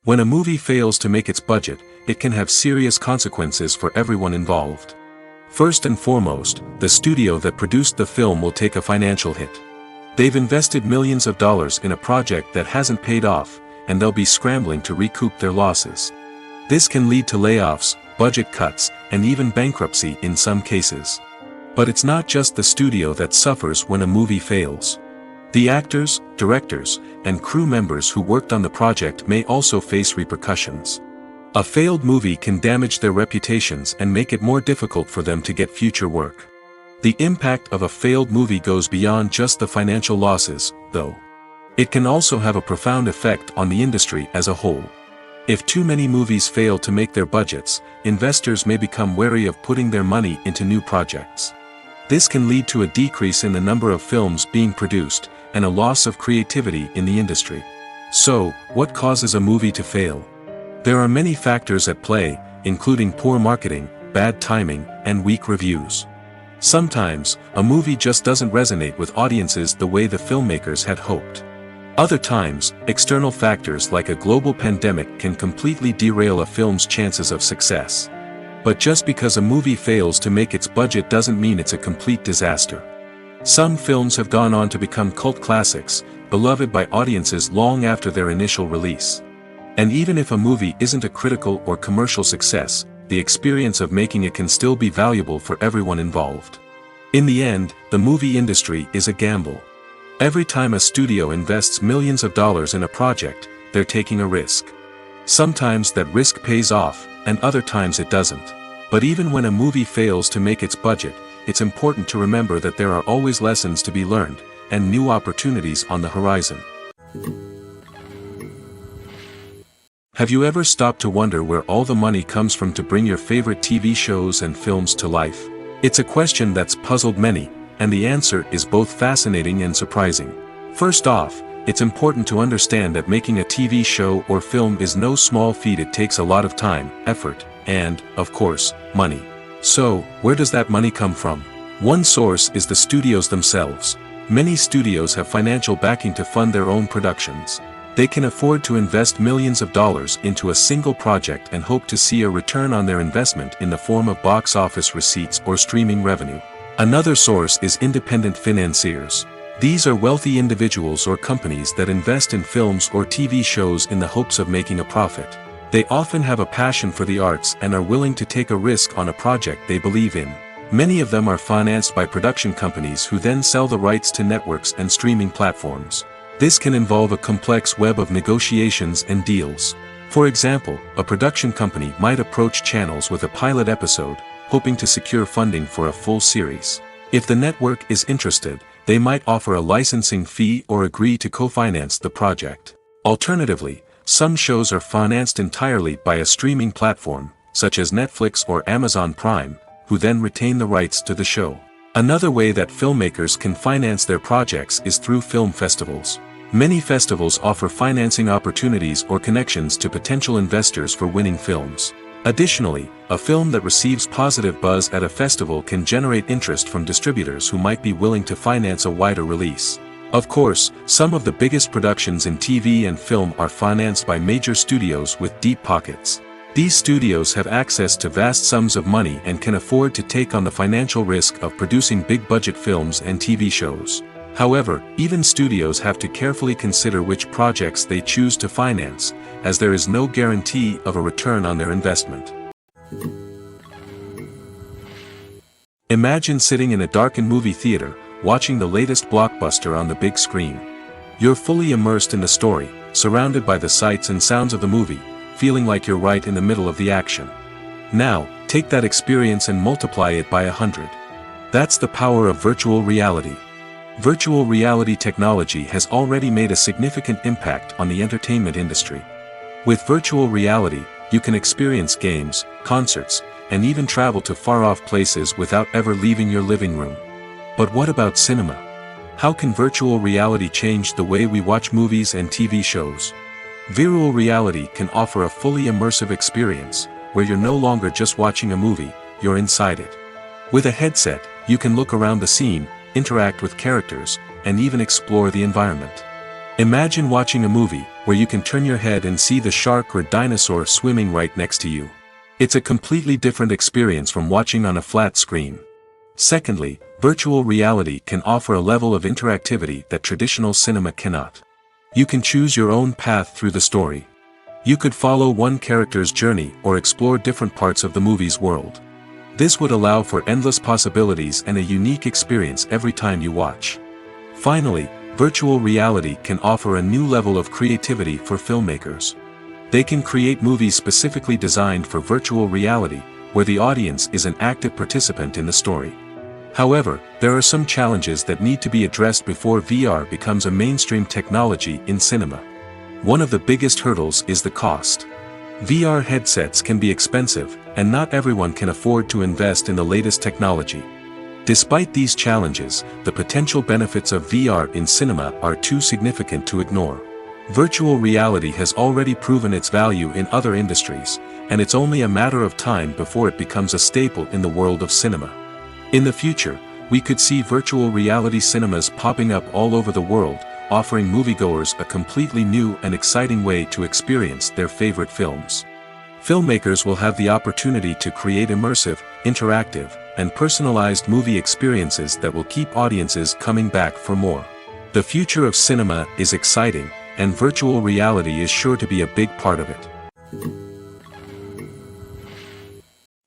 When a movie fails to make its budget, it can have serious consequences for everyone involved. First and foremost, the studio that produced the film will take a financial hit. They've invested millions of dollars in a project that hasn't paid off, and they'll be scrambling to recoup their losses. This can lead to layoffs, budget cuts, and even bankruptcy in some cases. But it's not just the studio that suffers when a movie fails. The actors, directors, and crew members who worked on the project may also face repercussions. A failed movie can damage their reputations and make it more difficult for them to get future work. The impact of a failed movie goes beyond just the financial losses, though. It can also have a profound effect on the industry as a whole. If too many movies fail to make their budgets, investors may become wary of putting their money into new projects. This can lead to a decrease in the number of films being produced, and a loss of creativity in the industry. So, what causes a movie to fail? There are many factors at play, including poor marketing, bad timing, and weak reviews. Sometimes, a movie just doesn't resonate with audiences the way the filmmakers had hoped. Other times, external factors like a global pandemic can completely derail a film's chances of success. But just because a movie fails to make its budget doesn't mean it's a complete disaster. Some films have gone on to become cult classics, beloved by audiences long after their initial release. And even if a movie isn't a critical or commercial success, the experience of making it can still be valuable for everyone involved. In the end, the movie industry is a gamble. Every time a studio invests millions of dollars in a project, they're taking a risk. Sometimes that risk pays off, and other times it doesn't. But even when a movie fails to make its budget, it's important to remember that there are always lessons to be learned, and new opportunities on the horizon. Have you ever stopped to wonder where all the money comes from to bring your favorite TV shows and films to life? It's a question that's puzzled many, and the answer is both fascinating and surprising. First off, it's important to understand that making a TV show or film is no small feat. It takes a lot of time, effort, and, of course, money. So, where does that money come from? One source is the studios themselves. Many studios have financial backing to fund their own productions. They can afford to invest millions of dollars into a single project and hope to see a return on their investment in the form of box office receipts or streaming revenue. Another source is independent financiers. These are wealthy individuals or companies that invest in films or TV shows in the hopes of making a profit. They often have a passion for the arts and are willing to take a risk on a project they believe in. Many of them are financed by production companies who then sell the rights to networks and streaming platforms. This can involve a complex web of negotiations and deals. For example, a production company might approach channels with a pilot episode, hoping to secure funding for a full series. If the network is interested, they might offer a licensing fee or agree to co-finance the project. Alternatively, some shows are financed entirely by a streaming platform, such as Netflix or Amazon Prime, who then retain the rights to the show. Another way that filmmakers can finance their projects is through film festivals. Many festivals offer financing opportunities or connections to potential investors for winning films. Additionally, a film that receives positive buzz at a festival can generate interest from distributors who might be willing to finance a wider release. Of course, some of the biggest productions in TV and film are financed by major studios with deep pockets. These studios have access to vast sums of money and can afford to take on the financial risk of producing big-budget films and TV shows. However, even studios have to carefully consider which projects they choose to finance, as there is no guarantee of a return on their investment. Imagine sitting in a darkened movie theater, watching the latest blockbuster on the big screen. You're fully immersed in the story, surrounded by the sights and sounds of the movie, feeling like you're right in the middle of the action. Now, take that experience and multiply it by 100. That's the power of virtual reality. Virtual reality technology has already made a significant impact on the entertainment industry. With virtual reality, you can experience games, concerts, and even travel to far-off places without ever leaving your living room. But what about cinema? How can virtual reality change the way we watch movies and TV shows? Virtual reality can offer a fully immersive experience, where you're no longer just watching a movie, you're inside it. With a headset, you can look around the scene, interact with characters, and even explore the environment. Imagine watching a movie where you can turn your head and see the shark or dinosaur swimming right next to you. It's a completely different experience from watching on a flat screen. Secondly, virtual reality can offer a level of interactivity that traditional cinema cannot. You can choose your own path through the story. You could follow one character's journey or explore different parts of the movie's world. This would allow for endless possibilities and a unique experience every time you watch. Finally, virtual reality can offer a new level of creativity for filmmakers. They can create movies specifically designed for virtual reality, where the audience is an active participant in the story. However, there are some challenges that need to be addressed before VR becomes a mainstream technology in cinema. One of the biggest hurdles is the cost. VR headsets can be expensive, and not everyone can afford to invest in the latest technology. Despite these challenges, the potential benefits of VR in cinema are too significant to ignore. Virtual reality has already proven its value in other industries, and it's only a matter of time before it becomes a staple in the world of cinema. In the future, we could see virtual reality cinemas popping up all over the world, offering moviegoers a completely new and exciting way to experience their favorite films. Filmmakers will have the opportunity to create immersive, interactive, and personalized movie experiences that will keep audiences coming back for more. The future of cinema is exciting, and virtual reality is sure to be a big part of it.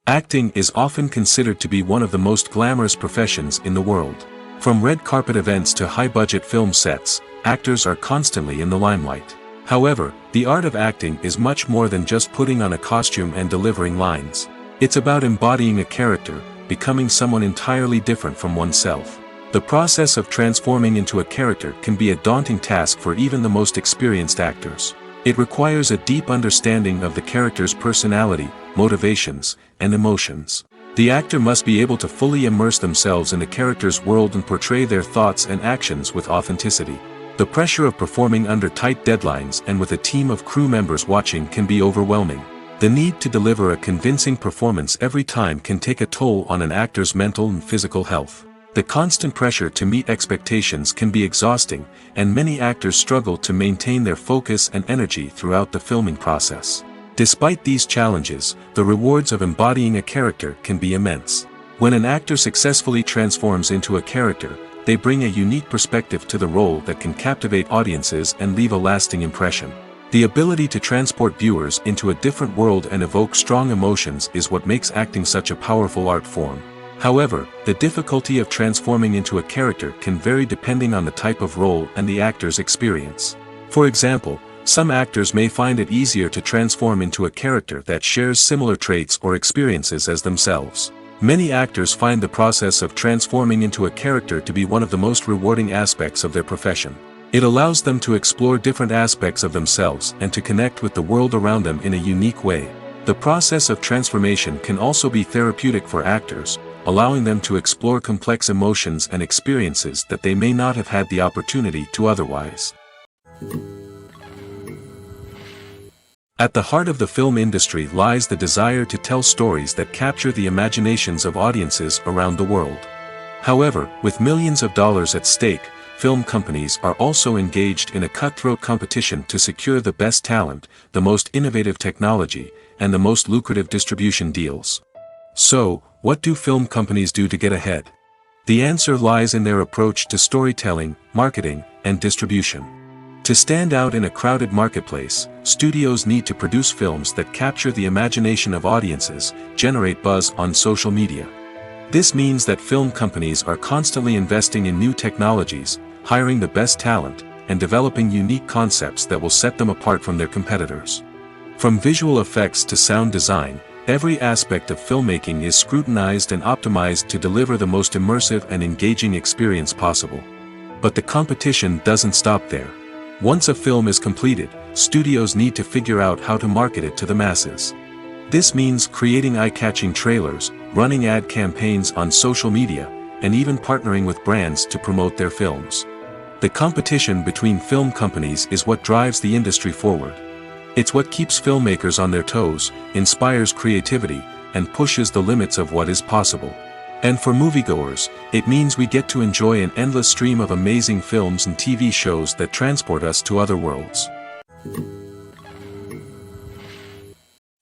Acting is often considered to be one of the most glamorous professions in the world. From red carpet events to high-budget film sets, actors are constantly in the limelight. However, the art of acting is much more than just putting on a costume and delivering lines. It's about embodying a character, becoming someone entirely different from oneself. The process of transforming into a character can be a daunting task for even the most experienced actors. It requires a deep understanding of the character's personality, motivations, and emotions. The actor must be able to fully immerse themselves in the character's world and portray their thoughts and actions with authenticity. The pressure of performing under tight deadlines and with a team of crew members watching can be overwhelming. The need to deliver a convincing performance every time can take a toll on an actor's mental and physical health. The constant pressure to meet expectations can be exhausting, and many actors struggle to maintain their focus and energy throughout the filming process. Despite these challenges, the rewards of embodying a character can be immense. When an actor successfully transforms into a character, they bring a unique perspective to the role that can captivate audiences and leave a lasting impression. The ability to transport viewers into a different world and evoke strong emotions is what makes acting such a powerful art form. However, the difficulty of transforming into a character can vary depending on the type of role and the actor's experience. For example, some actors may find it easier to transform into a character that shares similar traits or experiences as themselves. Many actors find the process of transforming into a character to be one of the most rewarding aspects of their profession. It allows them to explore different aspects of themselves and to connect with the world around them in a unique way. The process of transformation can also be therapeutic for actors, allowing them to explore complex emotions and experiences that they may not have had the opportunity to otherwise. At the heart of the film industry lies the desire to tell stories that capture the imaginations of audiences around the world. However, with millions of dollars at stake, film companies are also engaged in a cutthroat competition to secure the best talent, the most innovative technology, and the most lucrative distribution deals. So, what do film companies do to get ahead? The answer lies in their approach to storytelling, marketing, and distribution. To stand out in a crowded marketplace, studios need to produce films that capture the imagination of audiences, generate buzz on social media. This means that film companies are constantly investing in new technologies, hiring the best talent, and developing unique concepts that will set them apart from their competitors. From visual effects to sound design, every aspect of filmmaking is scrutinized and optimized to deliver the most immersive and engaging experience possible. But the competition doesn't stop there. Once a film is completed, studios need to figure out how to market it to the masses. This means creating eye-catching trailers, running ad campaigns on social media, and even partnering with brands to promote their films. The competition between film companies is what drives the industry forward. It's what keeps filmmakers on their toes, inspires creativity, and pushes the limits of what is possible. And for moviegoers, it means we get to enjoy an endless stream of amazing films and TV shows that transport us to other worlds.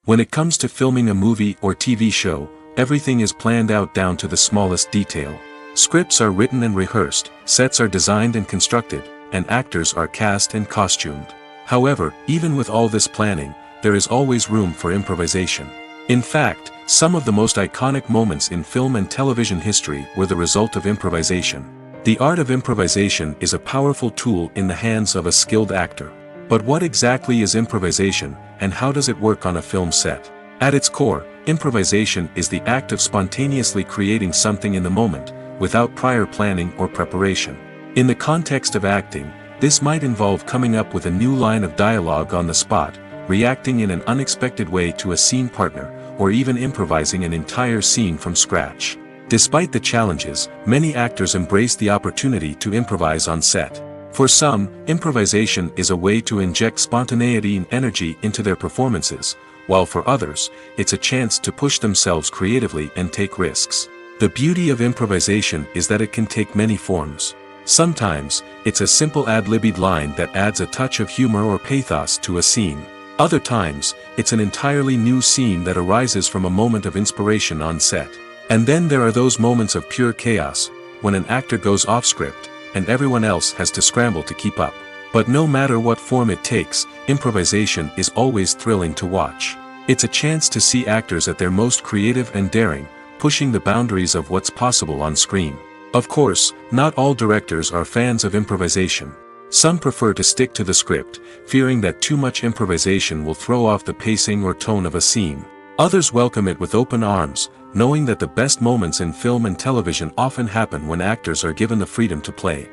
When it comes to filming a movie or TV show, everything is planned out down to the smallest detail. Scripts are written and rehearsed, sets are designed and constructed, and actors are cast and costumed. However, even with all this planning, there is always room for improvisation. In fact, some of the most iconic moments in film and television history were the result of improvisation. The art of improvisation is a powerful tool in the hands of a skilled actor. But what exactly is improvisation, and how does it work on a film set? At its core, improvisation is the act of spontaneously creating something in the moment, without prior planning or preparation. In the context of acting, this might involve coming up with a new line of dialogue on the spot, reacting in an unexpected way to a scene partner, or even improvising an entire scene from scratch. Despite the challenges, many actors embrace the opportunity to improvise on set. For some, improvisation is a way to inject spontaneity and energy into their performances, while for others, it's a chance to push themselves creatively and take risks. The beauty of improvisation is that it can take many forms. Sometimes, it's a simple ad-libbed line that adds a touch of humor or pathos to a scene. Other times, it's an entirely new scene that arises from a moment of inspiration on set. And then there are those moments of pure chaos, when an actor goes off script, and everyone else has to scramble to keep up. But no matter what form it takes, improvisation is always thrilling to watch. It's a chance to see actors at their most creative and daring, pushing the boundaries of what's possible on screen. Of course, not all directors are fans of improvisation. Some prefer to stick to the script, fearing that too much improvisation will throw off the pacing or tone of a scene. Others welcome it with open arms, knowing that the best moments in film and television often happen when actors are given the freedom to play.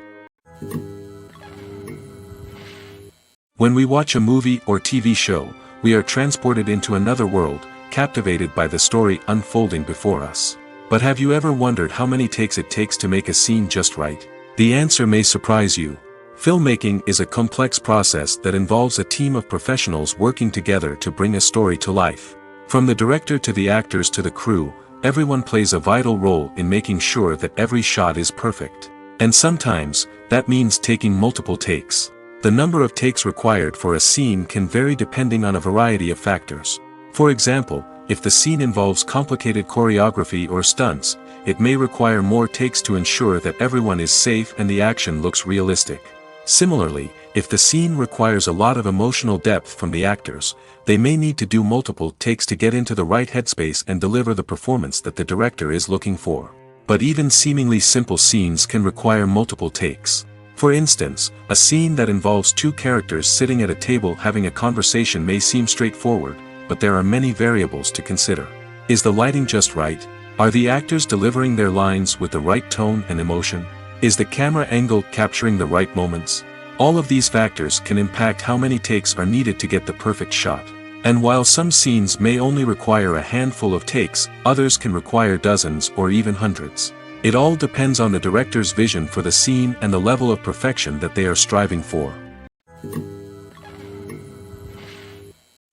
When we watch a movie or TV show, we are transported into another world, captivated by the story unfolding before us. But have you ever wondered how many takes it takes to make a scene just right? The answer may surprise you. Filmmaking is a complex process that involves a team of professionals working together to bring a story to life. From the director to the actors to the crew, everyone plays a vital role in making sure that every shot is perfect. And sometimes, that means taking multiple takes. The number of takes required for a scene can vary depending on a variety of factors. For example, if the scene involves complicated choreography or stunts, it may require more takes to ensure that everyone is safe and the action looks realistic. Similarly, if the scene requires a lot of emotional depth from the actors, they may need to do multiple takes to get into the right headspace and deliver the performance that the director is looking for. But even seemingly simple scenes can require multiple takes. For instance, a scene that involves two characters sitting at a table having a conversation may seem straightforward, but there are many variables to consider. Is the lighting just right? Are the actors delivering their lines with the right tone and emotion? Is the camera angle capturing the right moments? All of these factors can impact how many takes are needed to get the perfect shot. And while some scenes may only require a handful of takes, others can require dozens or even hundreds. It all depends on the director's vision for the scene and the level of perfection that they are striving for.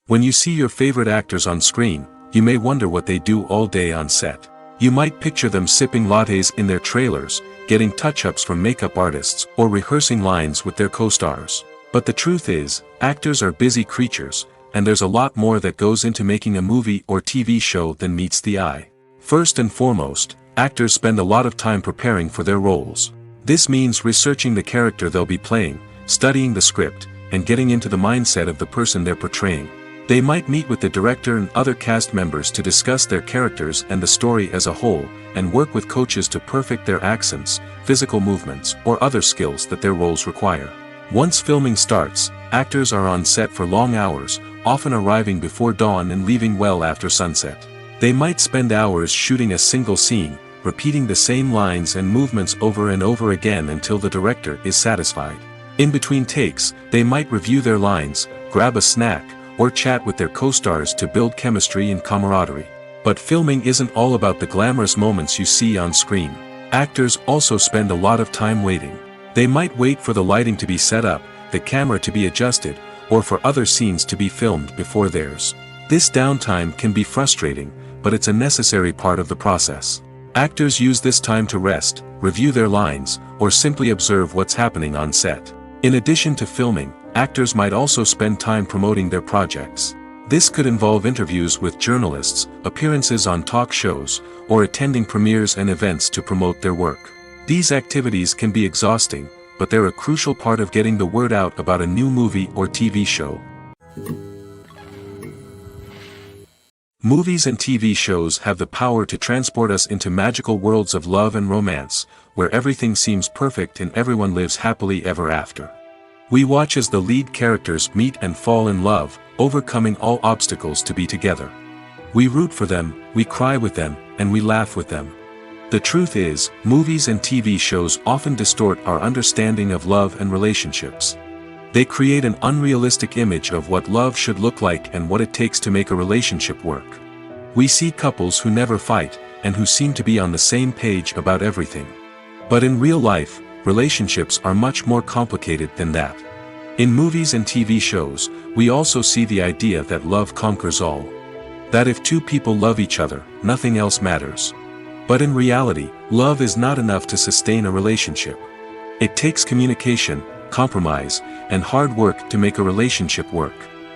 When you see your favorite actors on screen, you may wonder what they do all day on set. You might picture them sipping lattes in their trailers, getting touch-ups from makeup artists, or rehearsing lines with their co-stars. But the truth is, actors are busy creatures, and there's a lot more that goes into making a movie or TV show than meets the eye. First and foremost, actors spend a lot of time preparing for their roles. This means researching the character they'll be playing, studying the script, and getting into the mindset of the person they're portraying. They might meet with the director and other cast members to discuss their characters and the story as a whole, and work with coaches to perfect their accents, physical movements, or other skills that their roles require. Once filming starts, actors are on set for long hours, often arriving before dawn and leaving well after sunset. They might spend hours shooting a single scene, repeating the same lines and movements over and over again until the director is satisfied. In between takes, they might review their lines, grab a snack, or chat with their co-stars to build chemistry and camaraderie. But filming isn't all about the glamorous moments you see on screen. Actors also spend a lot of time waiting. They might wait for the lighting to be set up, the camera to be adjusted, or for other scenes to be filmed before theirs. This downtime can be frustrating, but it's a necessary part of the process. Actors use this time to rest, review their lines, or simply observe what's happening on set. In addition to filming, actors might also spend time promoting their projects. This could involve interviews with journalists, appearances on talk shows, or attending premieres and events to promote their work. These activities can be exhausting, but they're a crucial part of getting the word out about a new movie or TV show. Movies and TV shows have the power to transport us into magical worlds of love and romance, where everything seems perfect and everyone lives happily ever after. We watch as the lead characters meet and fall in love, overcoming all obstacles to be together. We root for them, we cry with them, and we laugh with them. The truth is, movies and TV shows often distort our understanding of love and relationships. They create an unrealistic image of what love should look like and what it takes to make a relationship work. We see couples who never fight, and who seem to be on the same page about everything. But in real life, relationships are much more complicated than that. In movies and TV shows, we also see the idea that love conquers all. That if two people love each other, nothing else matters. But in reality, love is not enough to sustain a relationship. It takes communication, compromise, and hard work to make a relationship work.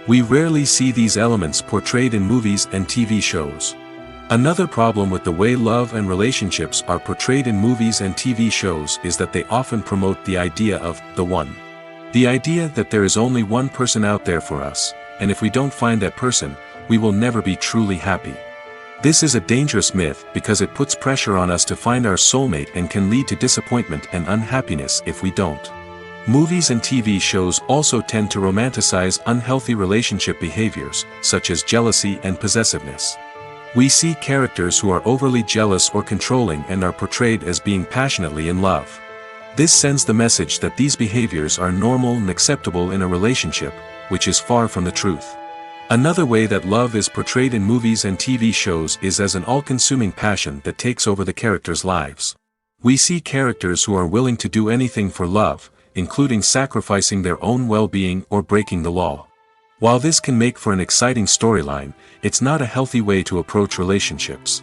We rarely see these elements portrayed in movies and TV shows. Another problem with the way love and relationships are portrayed in movies and TV shows is that they often promote the idea of the one. The idea that there is only one person out there for us, and if we don't find that person, we will never be truly happy. This is a dangerous myth because it puts pressure on us to find our soulmate and can lead to disappointment and unhappiness if we don't. Movies and TV shows also tend to romanticize unhealthy relationship behaviors, such as jealousy and possessiveness. We see characters who are overly jealous or controlling and are portrayed as being passionately in love. This sends the message that these behaviors are normal and acceptable in a relationship, which is far from the truth. Another way that love is portrayed in movies and TV shows is as an all-consuming passion that takes over the characters' lives. We see characters who are willing to do anything for love, including sacrificing their own well-being or breaking the law. While this can make for an exciting storyline, it's not a healthy way to approach relationships.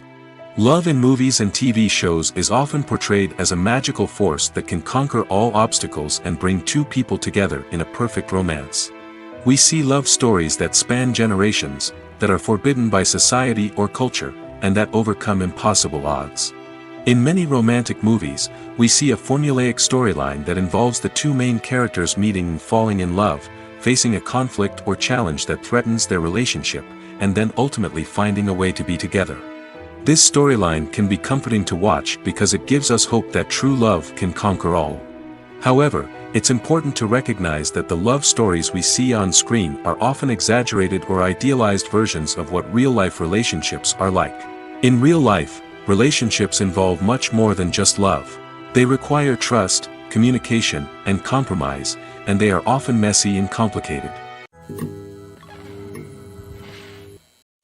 Love in movies and TV shows is often portrayed as a magical force that can conquer all obstacles and bring two people together in a perfect romance. We see love stories that span generations, that are forbidden by society or culture, and that overcome impossible odds. In many romantic movies, we see a formulaic storyline that involves the two main characters meeting and falling in love, facing a conflict or challenge that threatens their relationship, and then ultimately finding a way to be together. This storyline can be comforting to watch because it gives us hope that true love can conquer all. However, it's important to recognize that the love stories we see on screen are often exaggerated or idealized versions of what real-life relationships are like. In real life, relationships involve much more than just love. They require trust, communication, and compromise, and they are often messy and complicated.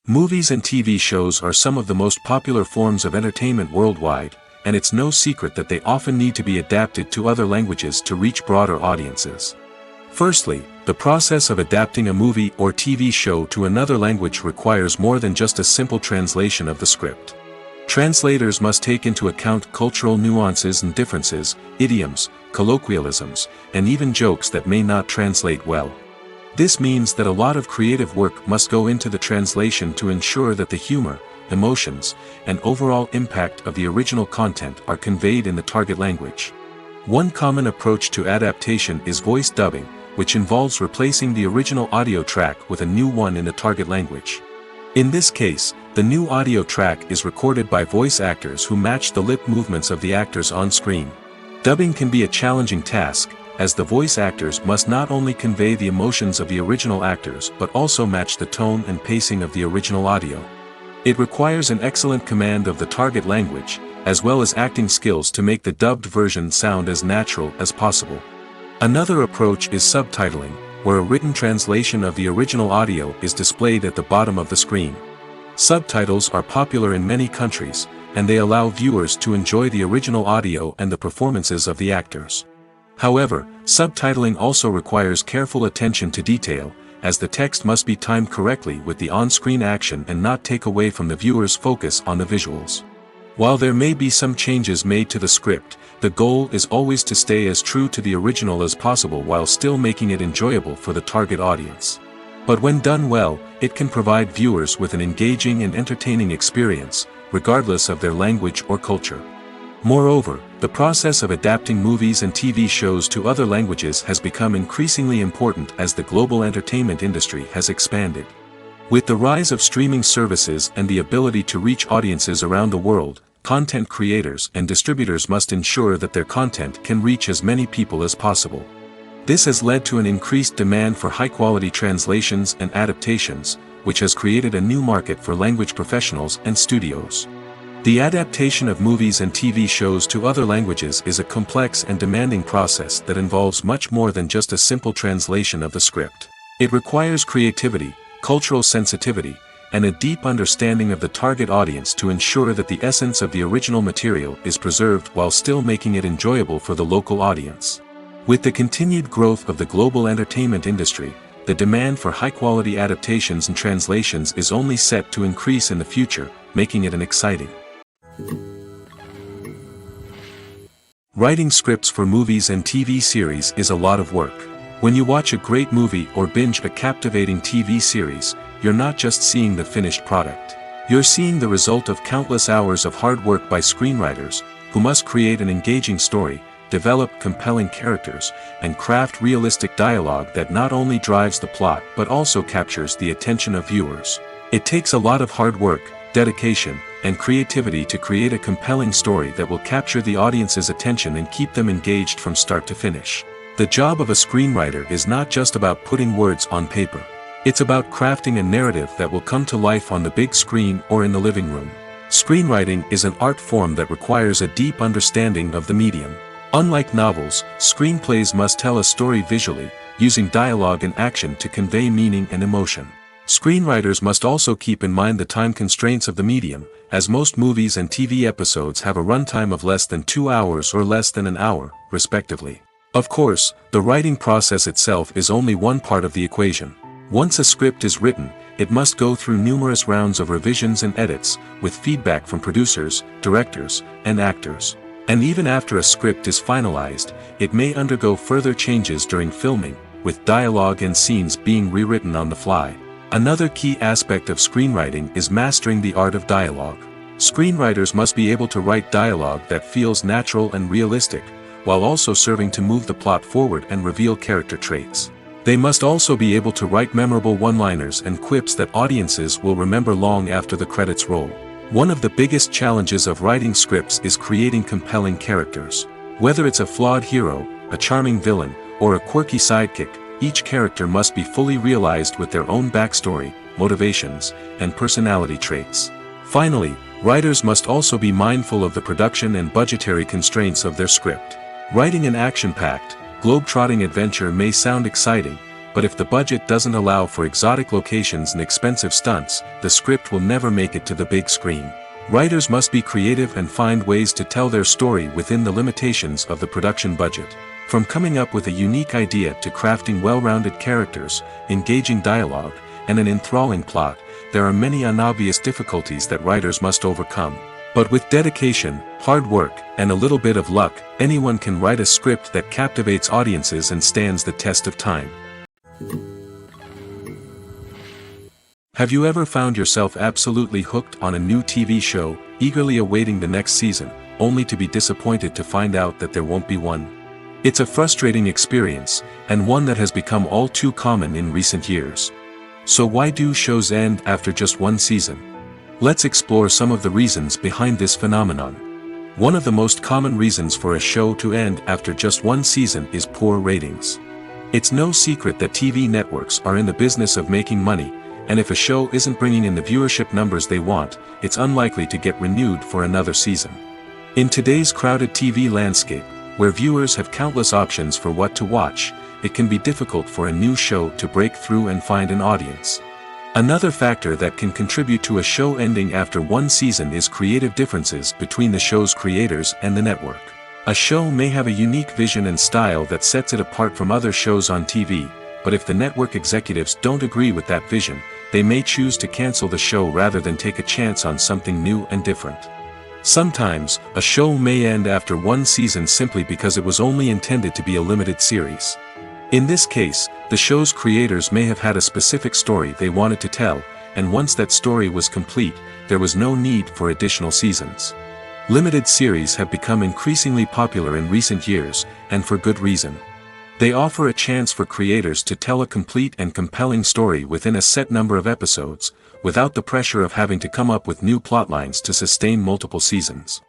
Movies and TV shows are some of the most popular forms of entertainment worldwide, and it's no secret that they often need to be adapted to other languages to reach broader audiences. Firstly, the process of adapting a movie or TV show to another language requires more than just a simple translation of the script. Translators must take into account cultural nuances and differences, idioms, colloquialisms, and even jokes that may not translate well. This means that a lot of creative work must go into the translation to ensure that the humor, emotions, and overall impact of the original content are conveyed in the target language. One common approach to adaptation is voice dubbing, which involves replacing the original audio track with a new one in the target language. In this case, the new audio track is recorded by voice actors who match the lip movements of the actors on screen. Dubbing can be a challenging task, as the voice actors must not only convey the emotions of the original actors but also match the tone and pacing of the original audio. It requires an excellent command of the target language, as well as acting skills to make the dubbed version sound as natural as possible. Another approach is subtitling, where a written translation of the original audio is displayed at the bottom of the screen. Subtitles are popular in many countries, and they allow viewers to enjoy the original audio and the performances of the actors. However, subtitling also requires careful attention to detail, as the text must be timed correctly with the on-screen action and not take away from the viewer's focus on the visuals. While there may be some changes made to the script, the goal is always to stay as true to the original as possible while still making it enjoyable for the target audience. But when done well, it can provide viewers with an engaging and entertaining experience, regardless of their language or culture. Moreover, the process of adapting movies and TV shows to other languages has become increasingly important as the global entertainment industry has expanded. With the rise of streaming services and the ability to reach audiences around the world, content creators and distributors must ensure that their content can reach as many people as possible. This has led to an increased demand for high-quality translations and adaptations, which has created a new market for language professionals and studios. The adaptation of movies and TV shows to other languages is a complex and demanding process that involves much more than just a simple translation of the script. It requires creativity, cultural sensitivity, and a deep understanding of the target audience to ensure that the essence of the original material is preserved while still making it enjoyable for the local audience. With the continued growth of the global entertainment industry, the demand for high-quality adaptations and translations is only set to increase in the future, making it an exciting Writing scripts for movies and TV series is a lot of work. When you watch a great movie or binge a captivating TV series, you're not just seeing the finished product. You're seeing the result of countless hours of hard work by screenwriters, who must create an engaging story, develop compelling characters, and craft realistic dialogue that not only drives the plot but also captures the attention of viewers. It takes a lot of hard work, dedication, and creativity to create a compelling story that will capture the audience's attention and keep them engaged from start to finish. The job of a screenwriter is not just about putting words on paper. It's about crafting a narrative that will come to life on the big screen or in the living room. Screenwriting is an art form that requires a deep understanding of the medium. Unlike novels, screenplays must tell a story visually, using dialogue and action to convey meaning and emotion. Screenwriters must also keep in mind the time constraints of the medium, as most movies and TV episodes have a runtime of less than 2 hours or less than an hour, respectively. Of course, the writing process itself is only one part of the equation. Once a script is written, it must go through numerous rounds of revisions and edits, with feedback from producers, directors, and actors. And even after a script is finalized, it may undergo further changes during filming, with dialogue and scenes being rewritten on the fly. Another key aspect of screenwriting is mastering the art of dialogue. Screenwriters must be able to write dialogue that feels natural and realistic, while also serving to move the plot forward and reveal character traits. They must also be able to write memorable one-liners and quips that audiences will remember long after the credits roll. One of the biggest challenges of writing scripts is creating compelling characters. Whether it's a flawed hero, a charming villain, or a quirky sidekick, each character must be fully realized with their own backstory, motivations, and personality traits. Finally, writers must also be mindful of the production and budgetary constraints of their script. Writing an action-packed, globe-trotting adventure may sound exciting, but if the budget doesn't allow for exotic locations and expensive stunts, the script will never make it to the big screen. Writers must be creative and find ways to tell their story within the limitations of the production budget. From coming up with a unique idea to crafting well-rounded characters, engaging dialogue, and an enthralling plot, there are many unobvious difficulties that writers must overcome. But with dedication, hard work, and a little bit of luck, anyone can write a script that captivates audiences and stands the test of time. Have you ever found yourself absolutely hooked on a new TV show, eagerly awaiting the next season, only to be disappointed to find out that there won't be one? It's a frustrating experience, and one that has become all too common in recent years. So why do shows end after just one season? Let's explore some of the reasons behind this phenomenon. One of the most common reasons for a show to end after just one season is poor ratings. It's no secret that TV networks are in the business of making money, and if a show isn't bringing in the viewership numbers they want, it's unlikely to get renewed for another season. In today's crowded TV landscape, where viewers have countless options for what to watch, it can be difficult for a new show to break through and find an audience. Another factor that can contribute to a show ending after one season is creative differences between the show's creators and the network. A show may have a unique vision and style that sets it apart from other shows on TV, but if the network executives don't agree with that vision, they may choose to cancel the show rather than take a chance on something new and different. Sometimes, a show may end after one season simply because it was only intended to be a limited series. In this case, the show's creators may have had a specific story they wanted to tell, and once that story was complete, there was no need for additional seasons. Limited series have become increasingly popular in recent years, and for good reason. They offer a chance for creators to tell a complete and compelling story within a set number of episodes, without the pressure of having to come up with new plotlines to sustain multiple seasons.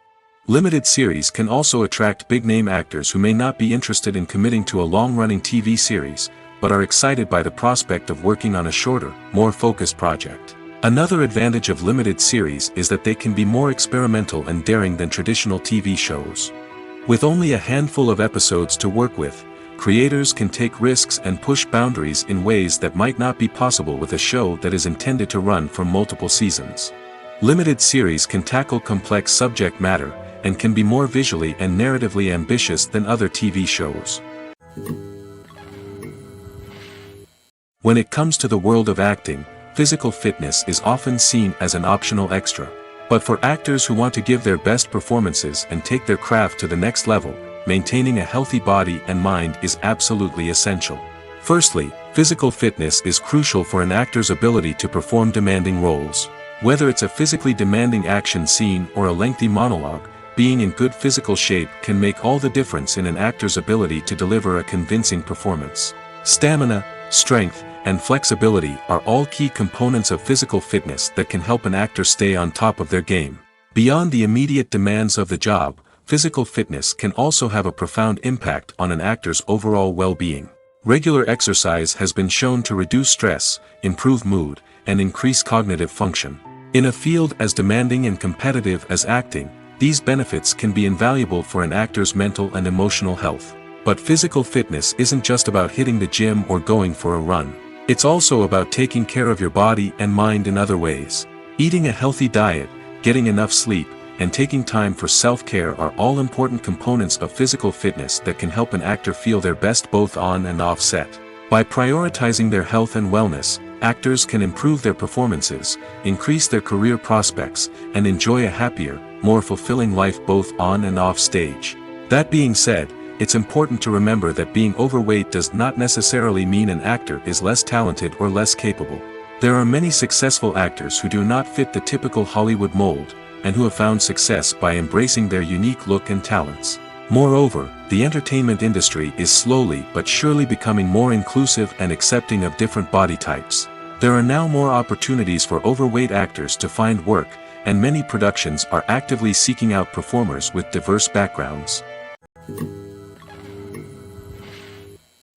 Limited series can also attract big-name actors who may not be interested in committing to a long-running TV series, but are excited by the prospect of working on a shorter, more focused project. Another advantage of limited series is that they can be more experimental and daring than traditional TV shows. With only a handful of episodes to work with, creators can take risks and push boundaries in ways that might not be possible with a show that is intended to run for multiple seasons. Limited series can tackle complex subject matter, and can be more visually and narratively ambitious than other TV shows. When it comes to the world of acting, physical fitness is often seen as an optional extra. But for actors who want to give their best performances and take their craft to the next level, maintaining a healthy body and mind is absolutely essential. Firstly, physical fitness is crucial for an actor's ability to perform demanding roles. Whether it's a physically demanding action scene or a lengthy monologue, being in good physical shape can make all the difference in an actor's ability to deliver a convincing performance. Stamina, strength, and flexibility are all key components of physical fitness that can help an actor stay on top of their game. Beyond the immediate demands of the job, physical fitness can also have a profound impact on an actor's overall well-being. Regular exercise has been shown to reduce stress, improve mood, and increase cognitive function. In a field as demanding and competitive as acting, these benefits can be invaluable for an actor's mental and emotional health. But physical fitness isn't just about hitting the gym or going for a run. It's also about taking care of your body and mind in other ways. Eating a healthy diet, getting enough sleep, and taking time for self-care are all important components of physical fitness that can help an actor feel their best both on and off set. By prioritizing their health and wellness, actors can improve their performances, increase their career prospects, and enjoy a happier, more fulfilling life both on and off stage. That being said, it's important to remember that being overweight does not necessarily mean an actor is less talented or less capable. There are many successful actors who do not fit the typical Hollywood mold, and who have found success by embracing their unique look and talents. Moreover, the entertainment industry is slowly but surely becoming more inclusive and accepting of different body types. There are now more opportunities for overweight actors to find work, and many productions are actively seeking out performers with diverse backgrounds.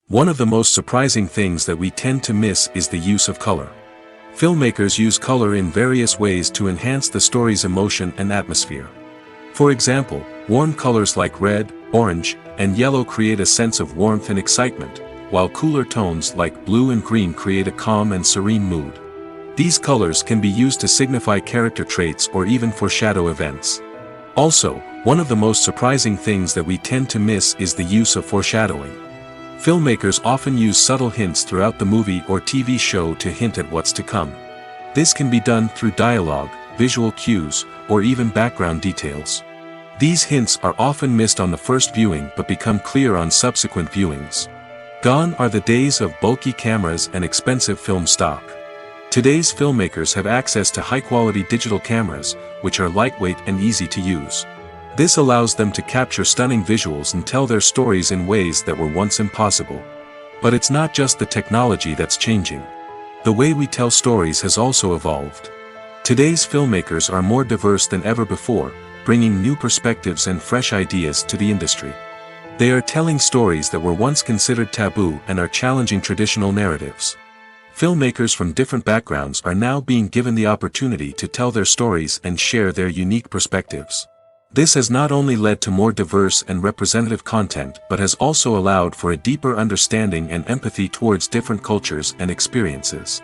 One of the most surprising things that we tend to miss is the use of color. Filmmakers use color in various ways to enhance the story's emotion and atmosphere. For example, warm colors like red, orange, and yellow create a sense of warmth and excitement, while cooler tones like blue and green create a calm and serene mood. These colors can be used to signify character traits or even foreshadow events. Also, one of the most surprising things that we tend to miss is the use of foreshadowing. Filmmakers often use subtle hints throughout the movie or TV show to hint at what's to come. This can be done through dialogue, visual cues, or even background details. These hints are often missed on the first viewing but become clear on subsequent viewings. Gone are the days of bulky cameras and expensive film stock. Today's filmmakers have access to high-quality digital cameras, which are lightweight and easy to use. This allows them to capture stunning visuals and tell their stories in ways that were once impossible. But it's not just the technology that's changing. The way we tell stories has also evolved. Today's filmmakers are more diverse than ever before, bringing new perspectives and fresh ideas to the industry. They are telling stories that were once considered taboo and are challenging traditional narratives. Filmmakers from different backgrounds are now being given the opportunity to tell their stories and share their unique perspectives. This has not only led to more diverse and representative content but has also allowed for a deeper understanding and empathy towards different cultures and experiences.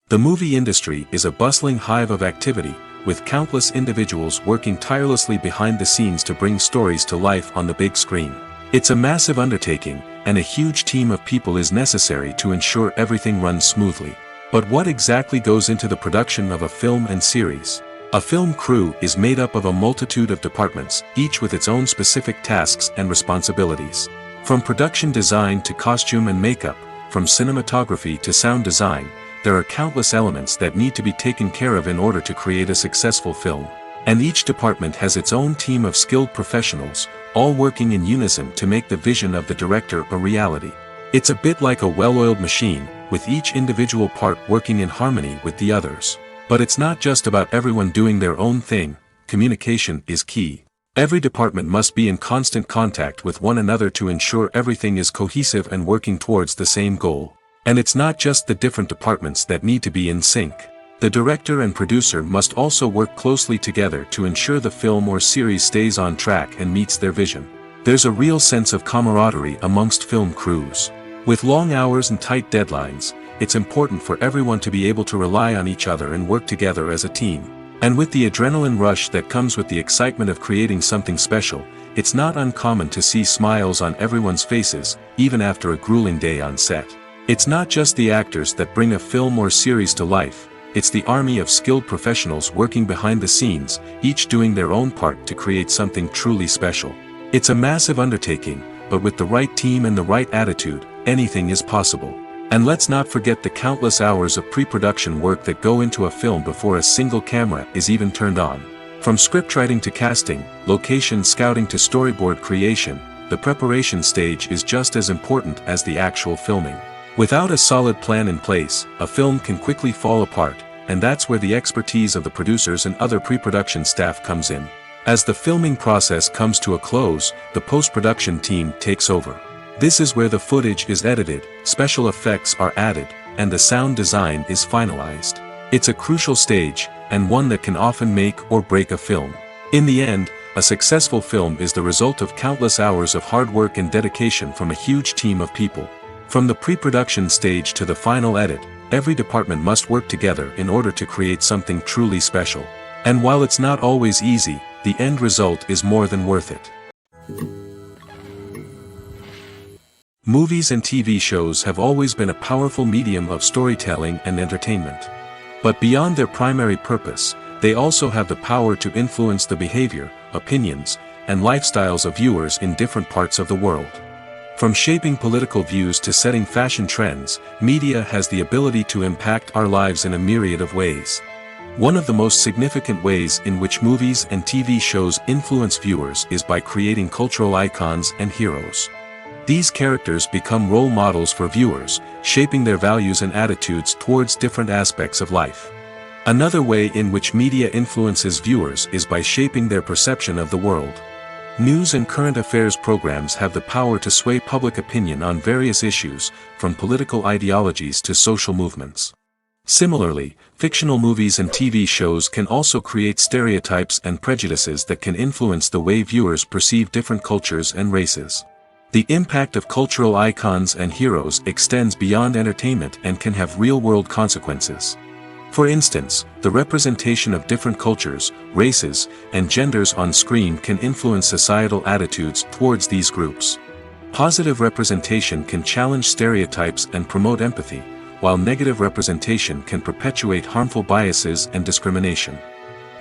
The movie industry is a bustling hive of activity, with countless individuals working tirelessly behind the scenes to bring stories to life on the big screen. It's a massive undertaking, and a huge team of people is necessary to ensure everything runs smoothly. But what exactly goes into the production of a film and series? A film crew is made up of a multitude of departments, each with its own specific tasks and responsibilities. From production design to costume and makeup, from cinematography to sound design, there are countless elements that need to be taken care of in order to create a successful film. And each department has its own team of skilled professionals, all working in unison to make the vision of the director a reality. It's a bit like a well-oiled machine, with each individual part working in harmony with the others. But it's not just about everyone doing their own thing. Communication is key. Every department must be in constant contact with one another to ensure everything is cohesive and working towards the same goal. And it's not just the different departments that need to be in sync. The director and producer must also work closely together to ensure the film or series stays on track and meets their vision. There's a real sense of camaraderie amongst film crews. With long hours and tight deadlines, it's important for everyone to be able to rely on each other and work together as a team. And with the adrenaline rush that comes with the excitement of creating something special, it's not uncommon to see smiles on everyone's faces, even after a grueling day on set. It's not just the actors that bring a film or series to life. It's the army of skilled professionals working behind the scenes, each doing their own part to create something truly special. It's a massive undertaking, but with the right team and the right attitude, anything is possible. And let's not forget the countless hours of pre-production work that go into a film before a single camera is even turned on. From scriptwriting to casting, location scouting to storyboard creation, the preparation stage is just as important as the actual filming. Without a solid plan in place, a film can quickly fall apart, and that's where the expertise of the producers and other pre-production staff comes in. As the filming process comes to a close, the post-production team takes over. This is where the footage is edited, special effects are added, and the sound design is finalized. It's a crucial stage, and one that can often make or break a film. In the end, a successful film is the result of countless hours of hard work and dedication from a huge team of people. From the pre-production stage to the final edit, every department must work together in order to create something truly special. And while it's not always easy, the end result is more than worth it. Movies and TV shows have always been a powerful medium of storytelling and entertainment. But beyond their primary purpose, they also have the power to influence the behavior, opinions, and lifestyles of viewers in different parts of the world. From shaping political views to setting fashion trends, media has the ability to impact our lives in a myriad of ways. One of the most significant ways in which movies and TV shows influence viewers is by creating cultural icons and heroes. These characters become role models for viewers, shaping their values and attitudes towards different aspects of life. Another way in which media influences viewers is by shaping their perception of the world. News and current affairs programs have the power to sway public opinion on various issues, from political ideologies to social movements. Similarly, fictional movies and TV shows can also create stereotypes and prejudices that can influence the way viewers perceive different cultures and races. The impact of cultural icons and heroes extends beyond entertainment and can have real-world consequences. For instance, the representation of different cultures, races, and genders on screen can influence societal attitudes towards these groups. Positive representation can challenge stereotypes and promote empathy, while negative representation can perpetuate harmful biases and discrimination.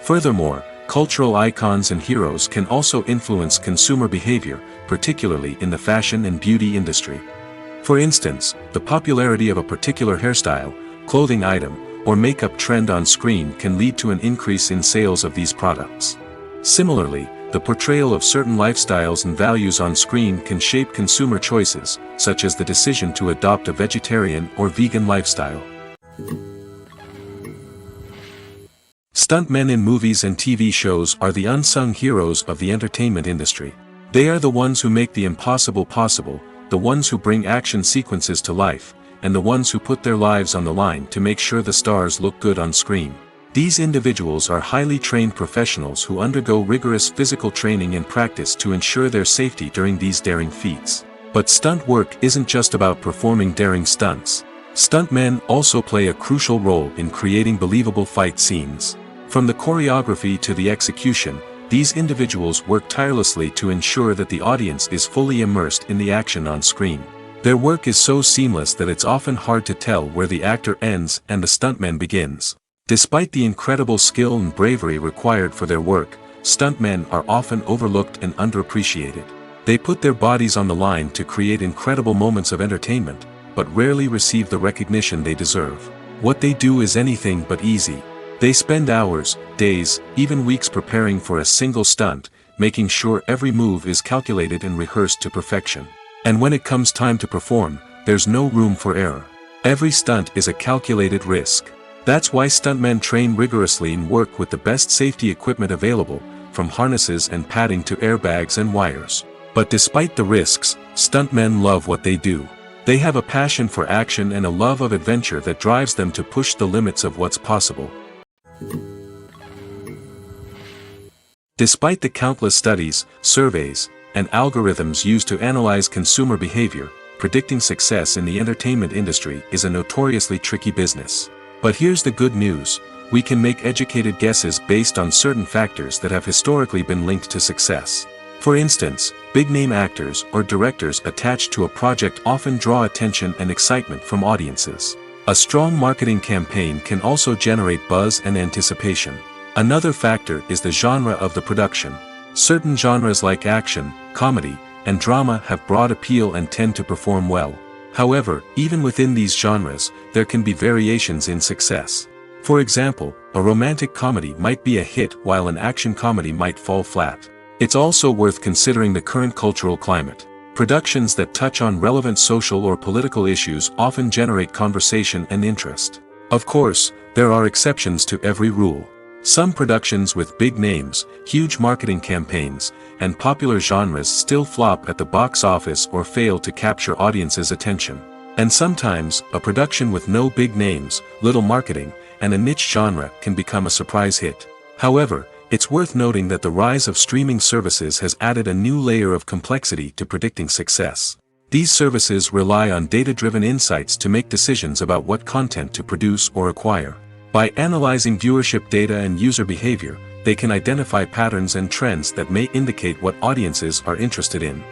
Furthermore, cultural icons and heroes can also influence consumer behavior, particularly in the fashion and beauty industry. For instance, the popularity of a particular hairstyle, clothing item, or makeup trend on screen can lead to an increase in sales of these products. Similarly, the portrayal of certain lifestyles and values on screen can shape consumer choices, such as the decision to adopt a vegetarian or vegan lifestyle. Stuntmen in movies and TV shows are the unsung heroes of the entertainment industry. They are the ones who make the impossible possible, the ones who bring action sequences to life, and the ones who put their lives on the line to make sure the stars look good on screen. These individuals are highly trained professionals who undergo rigorous physical training and practice to ensure their safety during these daring feats. But stunt work isn't just about performing daring stunts. Stuntmen also play a crucial role in creating believable fight scenes. From the choreography to the execution, these individuals work tirelessly to ensure that the audience is fully immersed in the action on screen. Their work is so seamless that it's often hard to tell where the actor ends and the stuntman begins. Despite the incredible skill and bravery required for their work, stuntmen are often overlooked and underappreciated. They put their bodies on the line to create incredible moments of entertainment, but rarely receive the recognition they deserve. What they do is anything but easy. They spend hours, days, even weeks preparing for a single stunt, making sure every move is calculated and rehearsed to perfection. And when it comes time to perform, there's no room for error. Every stunt is a calculated risk. That's why stuntmen train rigorously and work with the best safety equipment available, from harnesses and padding to airbags and wires. But despite the risks, stuntmen love what they do. They have a passion for action and a love of adventure that drives them to push the limits of what's possible. Despite the countless studies, surveys, and algorithms used to analyze consumer behavior, predicting success in the entertainment industry is a notoriously tricky business. But here's the good news: we can make educated guesses based on certain factors that have historically been linked to success. For instance, big-name actors or directors attached to a project often draw attention and excitement from audiences. A strong marketing campaign can also generate buzz and anticipation. Another factor is the genre of the production. Certain genres like action, comedy, and drama have broad appeal and tend to perform well. However, even within these genres, there can be variations in success. For example, a romantic comedy might be a hit while an action comedy might fall flat. It's also worth considering the current cultural climate. Productions that touch on relevant social or political issues often generate conversation and interest. Of course, there are exceptions to every rule. Some productions with big names, huge marketing campaigns, and popular genres still flop at the box office or fail to capture audiences' attention. And sometimes, a production with no big names, little marketing, and a niche genre can become a surprise hit. However, it's worth noting that the rise of streaming services has added a new layer of complexity to predicting success. These services rely on data-driven insights to make decisions about what content to produce or acquire. By analyzing viewership data and user behavior, they can identify patterns and trends that may indicate what audiences are interested in.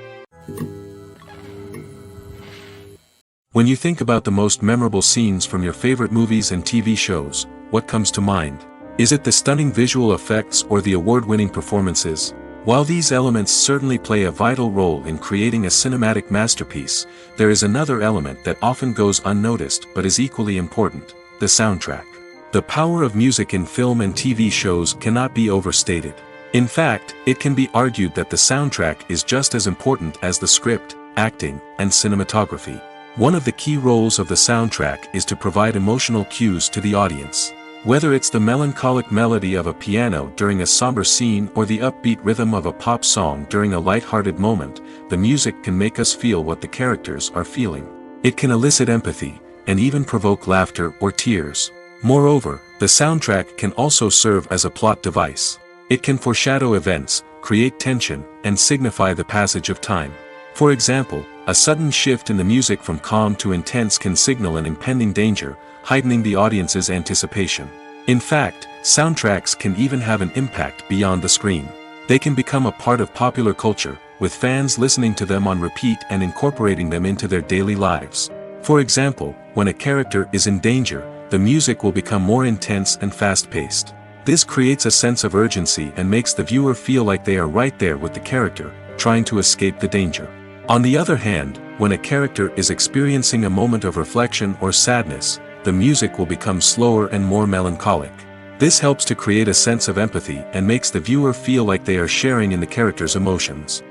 When you think about the most memorable scenes from your favorite movies and TV shows, what comes to mind? Is it the stunning visual effects or the award-winning performances? While these elements certainly play a vital role in creating a cinematic masterpiece, there is another element that often goes unnoticed but is equally important: the soundtrack. The power of music in film and TV shows cannot be overstated. In fact, it can be argued that the soundtrack is just as important as the script, acting, and cinematography. One of the key roles of the soundtrack is to provide emotional cues to the audience. Whether it's the melancholic melody of a piano during a somber scene or the upbeat rhythm of a pop song during a light-hearted moment, the music can make us feel what the characters are feeling. It can elicit empathy, and even provoke laughter or tears. Moreover, the soundtrack can also serve as a plot device. It can foreshadow events, create tension, and signify the passage of time. For example, a sudden shift in the music from calm to intense can signal an impending danger, heightening the audience's anticipation. In fact, soundtracks can even have an impact beyond the screen. They can become a part of popular culture, with fans listening to them on repeat and incorporating them into their daily lives. For example, when a character is in danger, the music will become more intense and fast-paced. This creates a sense of urgency and makes the viewer feel like they are right there with the character, trying to escape the danger. On the other hand, when a character is experiencing a moment of reflection or sadness, the music will become slower and more melancholic. This helps to create a sense of empathy and makes the viewer feel like they are sharing in the character's emotions.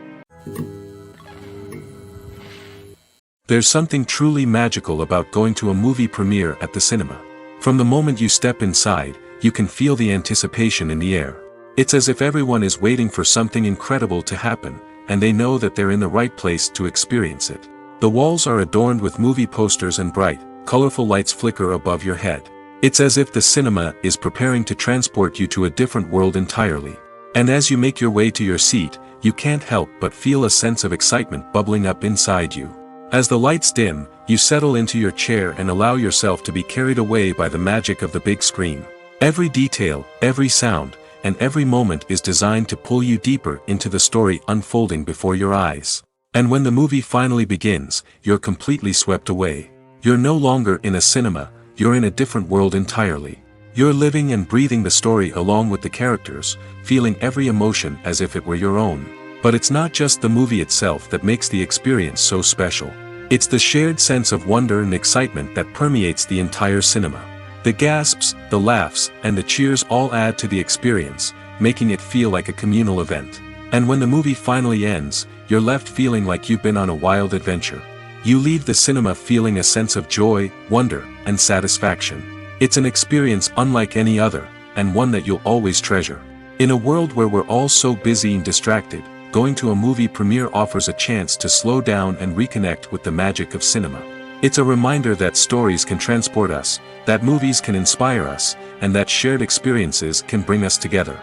There's something truly magical about going to a movie premiere at the cinema. From the moment you step inside, you can feel the anticipation in the air. It's as if everyone is waiting for something incredible to happen, and they know that they're in the right place to experience it. The walls are adorned with movie posters and bright, colorful lights flicker above your head. It's as if the cinema is preparing to transport you to a different world entirely. And as you make your way to your seat, you can't help but feel a sense of excitement bubbling up inside you. As the lights dim, you settle into your chair and allow yourself to be carried away by the magic of the big screen. Every detail, every sound, and every moment is designed to pull you deeper into the story unfolding before your eyes. And when the movie finally begins, you're completely swept away. You're no longer in a cinema, you're in a different world entirely. You're living and breathing the story along with the characters, feeling every emotion as if it were your own. But it's not just the movie itself that makes the experience so special. It's the shared sense of wonder and excitement that permeates the entire cinema. The gasps, the laughs, and the cheers all add to the experience, making it feel like a communal event. And when the movie finally ends, you're left feeling like you've been on a wild adventure. You leave the cinema feeling a sense of joy, wonder, and satisfaction. It's an experience unlike any other, and one that you'll always treasure. In a world where we're all so busy and distracted, going to a movie premiere offers a chance to slow down and reconnect with the magic of cinema. It's a reminder that stories can transport us, that movies can inspire us, and that shared experiences can bring us together.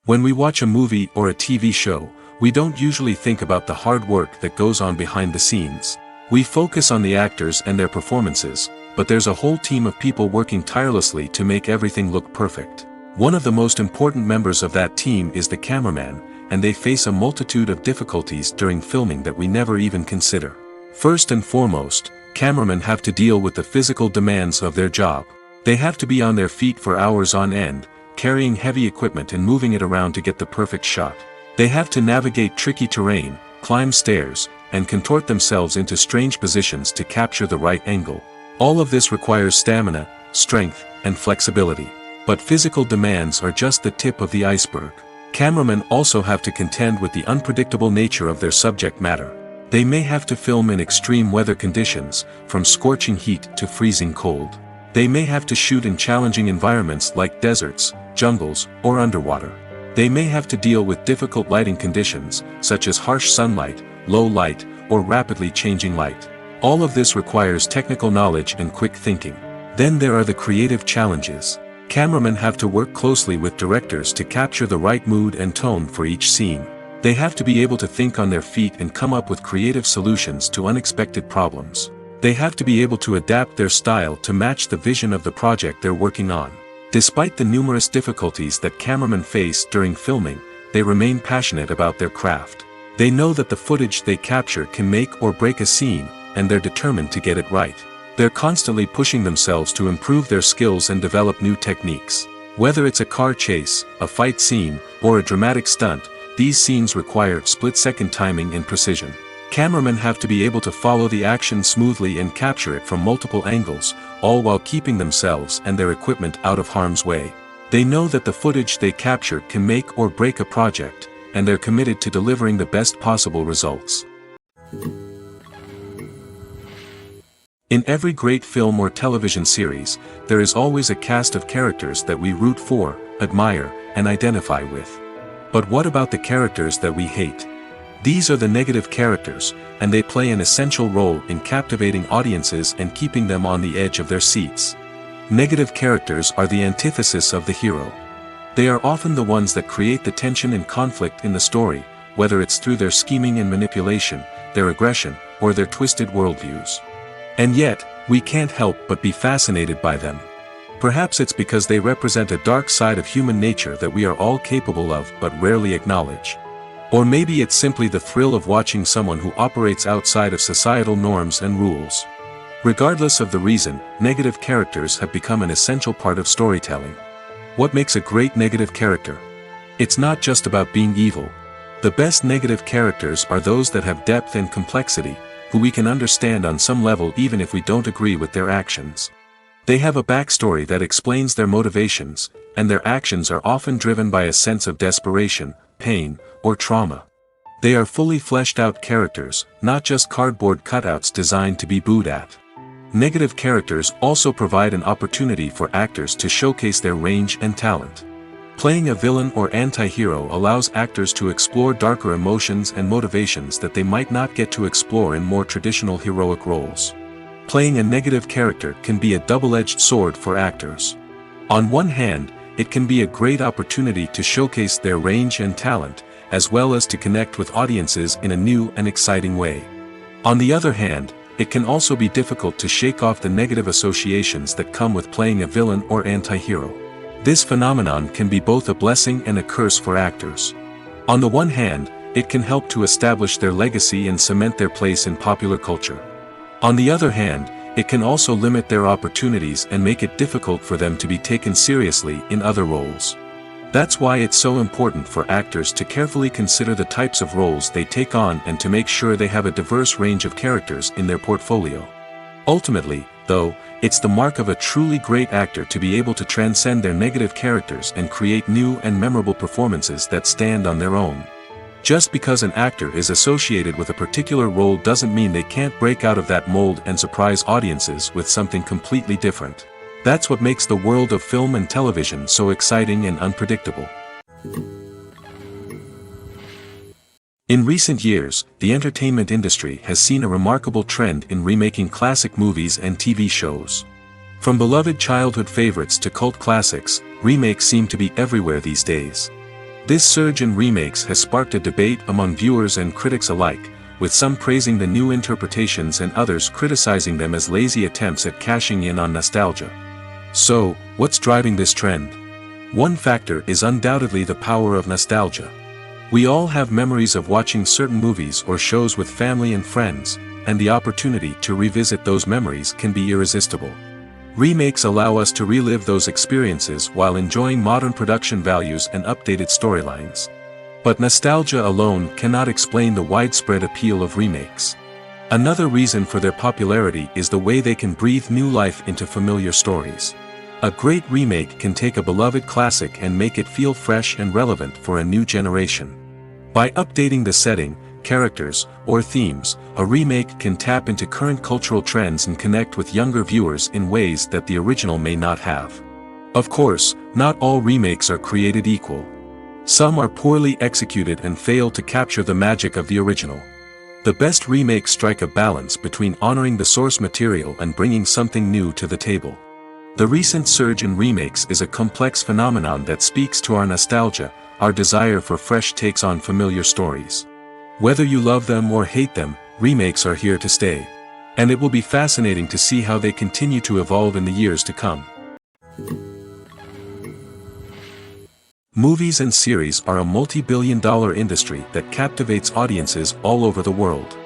When we watch a movie or a TV show, we don't usually think about the hard work that goes on behind the scenes. We focus on the actors and their performances, but there's a whole team of people working tirelessly to make everything look perfect. One of the most important members of that team is the cameraman, and they face a multitude of difficulties during filming that we never even consider. First and foremost, cameramen have to deal with the physical demands of their job. They have to be on their feet for hours on end, carrying heavy equipment and moving it around to get the perfect shot. They have to navigate tricky terrain, climb stairs, and contort themselves into strange positions to capture the right angle. All of this requires stamina, strength, and flexibility. But physical demands are just the tip of the iceberg. Cameramen also have to contend with the unpredictable nature of their subject matter. They may have to film in extreme weather conditions, from scorching heat to freezing cold. They may have to shoot in challenging environments like deserts, jungles, or underwater. They may have to deal with difficult lighting conditions, such as harsh sunlight, low light, or rapidly changing light. All of this requires technical knowledge and quick thinking. Then there are the creative challenges. Cameramen have to work closely with directors to capture the right mood and tone for each scene. They have to be able to think on their feet and come up with creative solutions to unexpected problems. They have to be able to adapt their style to match the vision of the project they're working on. Despite the numerous difficulties that cameramen face during filming, they remain passionate about their craft. They know that the footage they capture can make or break a scene, and they're determined to get it right. They're constantly pushing themselves to improve their skills and develop new techniques. Whether it's a car chase, a fight scene, or a dramatic stunt, these scenes require split-second timing and precision. Cameramen have to be able to follow the action smoothly and capture it from multiple angles, all while keeping themselves and their equipment out of harm's way. They know that the footage they capture can make or break a project, and they're committed to delivering the best possible results. In every great film or television series, there is always a cast of characters that we root for, admire, and identify with. But what about the characters that we hate? These are the negative characters, and they play an essential role in captivating audiences and keeping them on the edge of their seats. Negative characters are the antithesis of the hero. They are often the ones that create the tension and conflict in the story, whether it's through their scheming and manipulation, their aggression, or their twisted worldviews. And yet, we can't help but be fascinated by them. Perhaps it's because they represent a dark side of human nature that we are all capable of but rarely acknowledge. Or maybe it's simply the thrill of watching someone who operates outside of societal norms and rules. Regardless of the reason, negative characters have become an essential part of storytelling. What makes a great negative character? It's not just about being evil. The best negative characters are those that have depth and complexity, who we can understand on some level even if we don't agree with their actions. They have a backstory that explains their motivations, and their actions are often driven by a sense of desperation, pain, or trauma. They are fully fleshed out characters, not just cardboard cutouts designed to be booed at. Negative characters also provide an opportunity for actors to showcase their range and talent. Playing a villain or anti-hero allows actors to explore darker emotions and motivations that they might not get to explore in more traditional heroic roles. Playing a negative character can be a double-edged sword for actors. On one hand, it can be a great opportunity to showcase their range and talent, as well as to connect with audiences in a new and exciting way. On the other hand, it can also be difficult to shake off the negative associations that come with playing a villain or anti-hero. This phenomenon can be both a blessing and a curse for actors. On the one hand, it can help to establish their legacy and cement their place in popular culture. On the other hand, it can also limit their opportunities and make it difficult for them to be taken seriously in other roles. That's why it's so important for actors to carefully consider the types of roles they take on and to make sure they have a diverse range of characters in their portfolio. Ultimately, though, it's the mark of a truly great actor to be able to transcend their negative characters and create new and memorable performances that stand on their own. Just because an actor is associated with a particular role doesn't mean they can't break out of that mold and surprise audiences with something completely different. That's what makes the world of film and television so exciting and unpredictable. In recent years, the entertainment industry has seen a remarkable trend in remaking classic movies and TV shows. From beloved childhood favorites to cult classics, remakes seem to be everywhere these days. This surge in remakes has sparked a debate among viewers and critics alike, with some praising the new interpretations and others criticizing them as lazy attempts at cashing in on nostalgia. So, what's driving this trend? One factor is undoubtedly the power of nostalgia. We all have memories of watching certain movies or shows with family and friends, and the opportunity to revisit those memories can be irresistible. Remakes allow us to relive those experiences while enjoying modern production values and updated storylines. But nostalgia alone cannot explain the widespread appeal of remakes. Another reason for their popularity is the way they can breathe new life into familiar stories. A great remake can take a beloved classic and make it feel fresh and relevant for a new generation. By updating the setting, characters, or themes, a remake can tap into current cultural trends and connect with younger viewers in ways that the original may not have. Of course, not all remakes are created equal. Some are poorly executed and fail to capture the magic of the original. The best remakes strike a balance between honoring the source material and bringing something new to the table. The recent surge in remakes is a complex phenomenon that speaks to our nostalgia, our desire for fresh takes on familiar stories. Whether you love them or hate them, remakes are here to stay. And it will be fascinating to see how they continue to evolve in the years to come. Movies and series are a multi-billion-dollar industry that captivates audiences all over the world.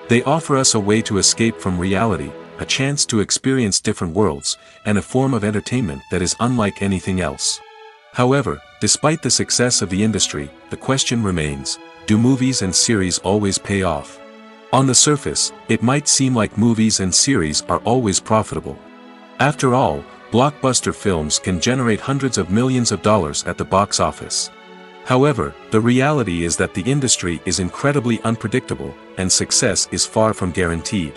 They offer us a way to escape from reality, a chance to experience different worlds, and a form of entertainment that is unlike anything else. However, despite the success of the industry, the question remains, do movies and series always pay off? On the surface, it might seem like movies and series are always profitable. After all, blockbuster films can generate hundreds of millions of dollars at the box office. However, the reality is that the industry is incredibly unpredictable, and success is far from guaranteed.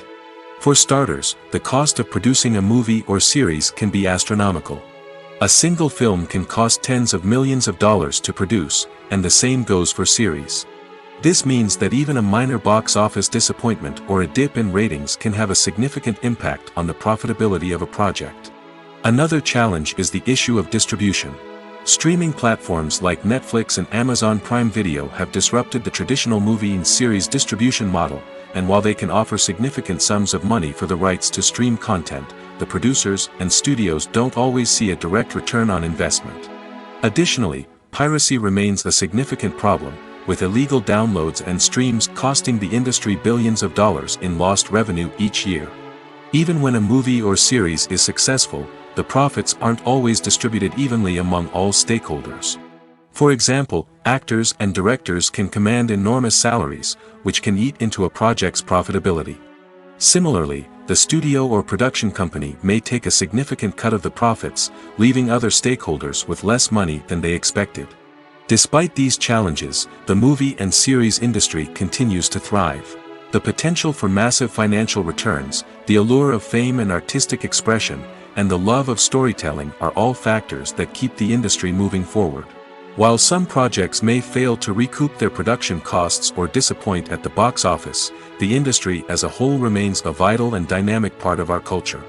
For starters, the cost of producing a movie or series can be astronomical. A single film can cost tens of millions of dollars to produce, and the same goes for series. This means that even a minor box office disappointment or a dip in ratings can have a significant impact on the profitability of a project. Another challenge is the issue of distribution. Streaming platforms like Netflix and Amazon Prime Video have disrupted the traditional movie and series distribution model, and while they can offer significant sums of money for the rights to stream content, the producers and studios don't always see a direct return on investment. Additionally, piracy remains a significant problem, with illegal downloads and streams costing the industry billions of dollars in lost revenue each year. Even when a movie or series is successful, the profits aren't always distributed evenly among all stakeholders. For example, actors and directors can command enormous salaries, which can eat into a project's profitability. Similarly, the studio or production company may take a significant cut of the profits, leaving other stakeholders with less money than they expected. Despite these challenges, the movie and series industry continues to thrive. The potential for massive financial returns, the allure of fame and artistic expression, and the love of storytelling are all factors that keep the industry moving forward. While some projects may fail to recoup their production costs or disappoint at the box office, the industry as a whole remains a vital and dynamic part of our culture.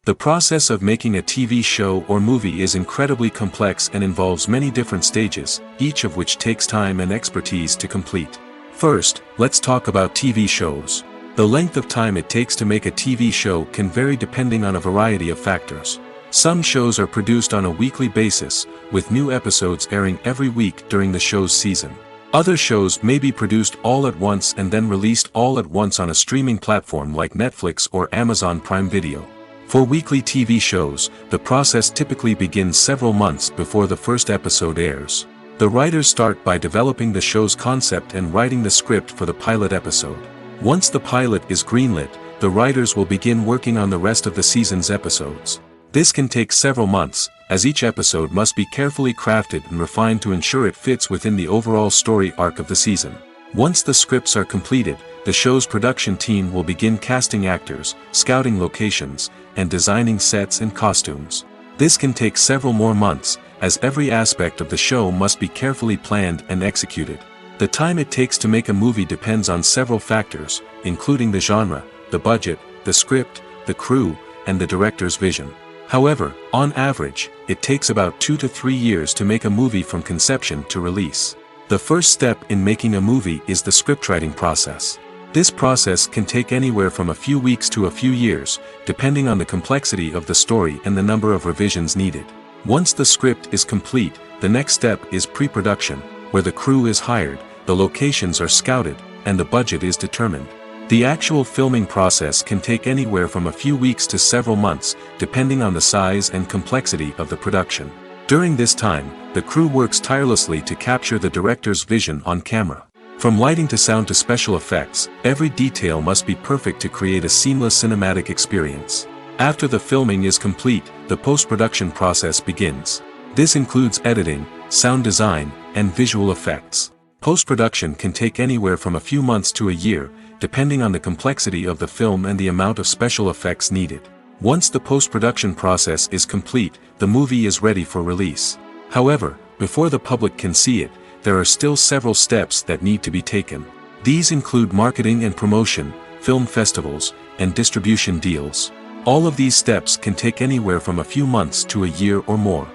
The process of making a TV show or movie is incredibly complex and involves many different stages, each of which takes time and expertise to complete. First, let's talk about TV shows. The length of time it takes to make a TV show can vary depending on a variety of factors. Some shows are produced on a weekly basis, with new episodes airing every week during the show's season. Other shows may be produced all at once and then released all at once on a streaming platform like Netflix or Amazon Prime Video. For weekly TV shows, the process typically begins several months before the first episode airs. The writers start by developing the show's concept and writing the script for the pilot episode. Once the pilot is greenlit, the writers will begin working on the rest of the season's episodes. This can take several months, as each episode must be carefully crafted and refined to ensure it fits within the overall story arc of the season. Once the scripts are completed, the show's production team will begin casting actors, scouting locations, and designing sets and costumes. This can take several more months, as every aspect of the show must be carefully planned and executed. The time it takes to make a movie depends on several factors, including the genre, the budget, the script, the crew, and the director's vision. However, on average, it takes about 2 to 3 years to make a movie from conception to release. The first step in making a movie is the scriptwriting process. This process can take anywhere from a few weeks to a few years, depending on the complexity of the story and the number of revisions needed. Once the script is complete, the next step is pre-production, where the crew is hired, the locations are scouted, and the budget is determined. The actual filming process can take anywhere from a few weeks to several months, depending on the size and complexity of the production. During this time, the crew works tirelessly to capture the director's vision on camera. From lighting to sound to special effects, every detail must be perfect to create a seamless cinematic experience. After the filming is complete, the post-production process begins. This includes editing, sound design, and visual effects. Post-production can take anywhere from a few months to a year, depending on the complexity of the film and the amount of special effects needed. Once the post-production process is complete, the movie is ready for release. However, before the public can see it, there are still several steps that need to be taken. These include marketing and promotion, film festivals, and distribution deals. All of these steps can take anywhere from a few months to a year or more.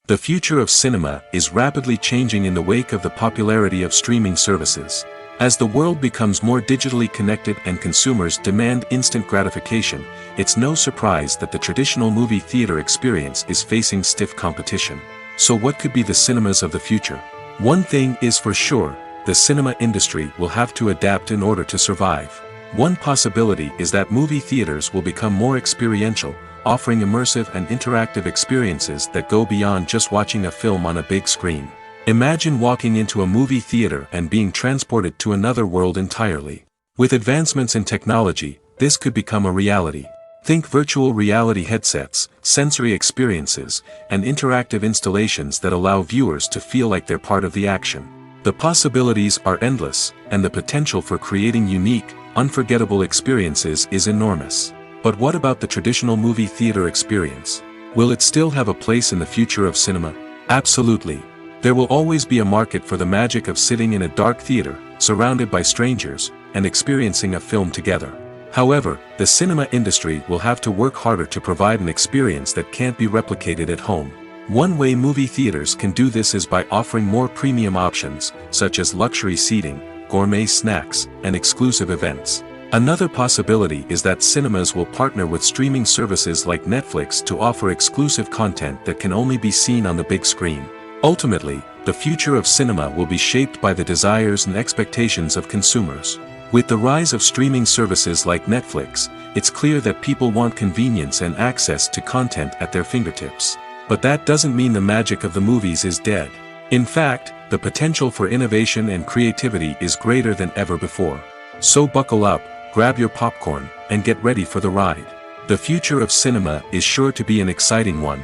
The future of cinema is rapidly changing in the wake of the popularity of streaming services. As the world becomes more digitally connected and consumers demand instant gratification, it's no surprise that the traditional movie theater experience is facing stiff competition. So what could be the cinemas of the future? One thing is for sure, the cinema industry will have to adapt in order to survive. One possibility is that movie theaters will become more experiential, offering immersive and interactive experiences that go beyond just watching a film on a big screen. Imagine walking into a movie theater and being transported to another world entirely. With advancements in technology, this could become a reality. Think virtual reality headsets, sensory experiences, and interactive installations that allow viewers to feel like they're part of the action. The possibilities are endless, and the potential for creating unique, unforgettable experiences is enormous. But what about the traditional movie theater experience? Will it still have a place in the future of cinema? Absolutely. There will always be a market for the magic of sitting in a dark theater, surrounded by strangers, and experiencing a film together. However, the cinema industry will have to work harder to provide an experience that can't be replicated at home. One way movie theaters can do this is by offering more premium options, such as luxury seating, gourmet snacks, and exclusive events. Another possibility is that cinemas will partner with streaming services like Netflix to offer exclusive content that can only be seen on the big screen. Ultimately, the future of cinema will be shaped by the desires and expectations of consumers. With the rise of streaming services like Netflix, it's clear that people want convenience and access to content at their fingertips. But that doesn't mean the magic of the movies is dead. In fact, the potential for innovation and creativity is greater than ever before. So buckle up, grab your popcorn, and get ready for the ride. The future of cinema is sure to be an exciting one.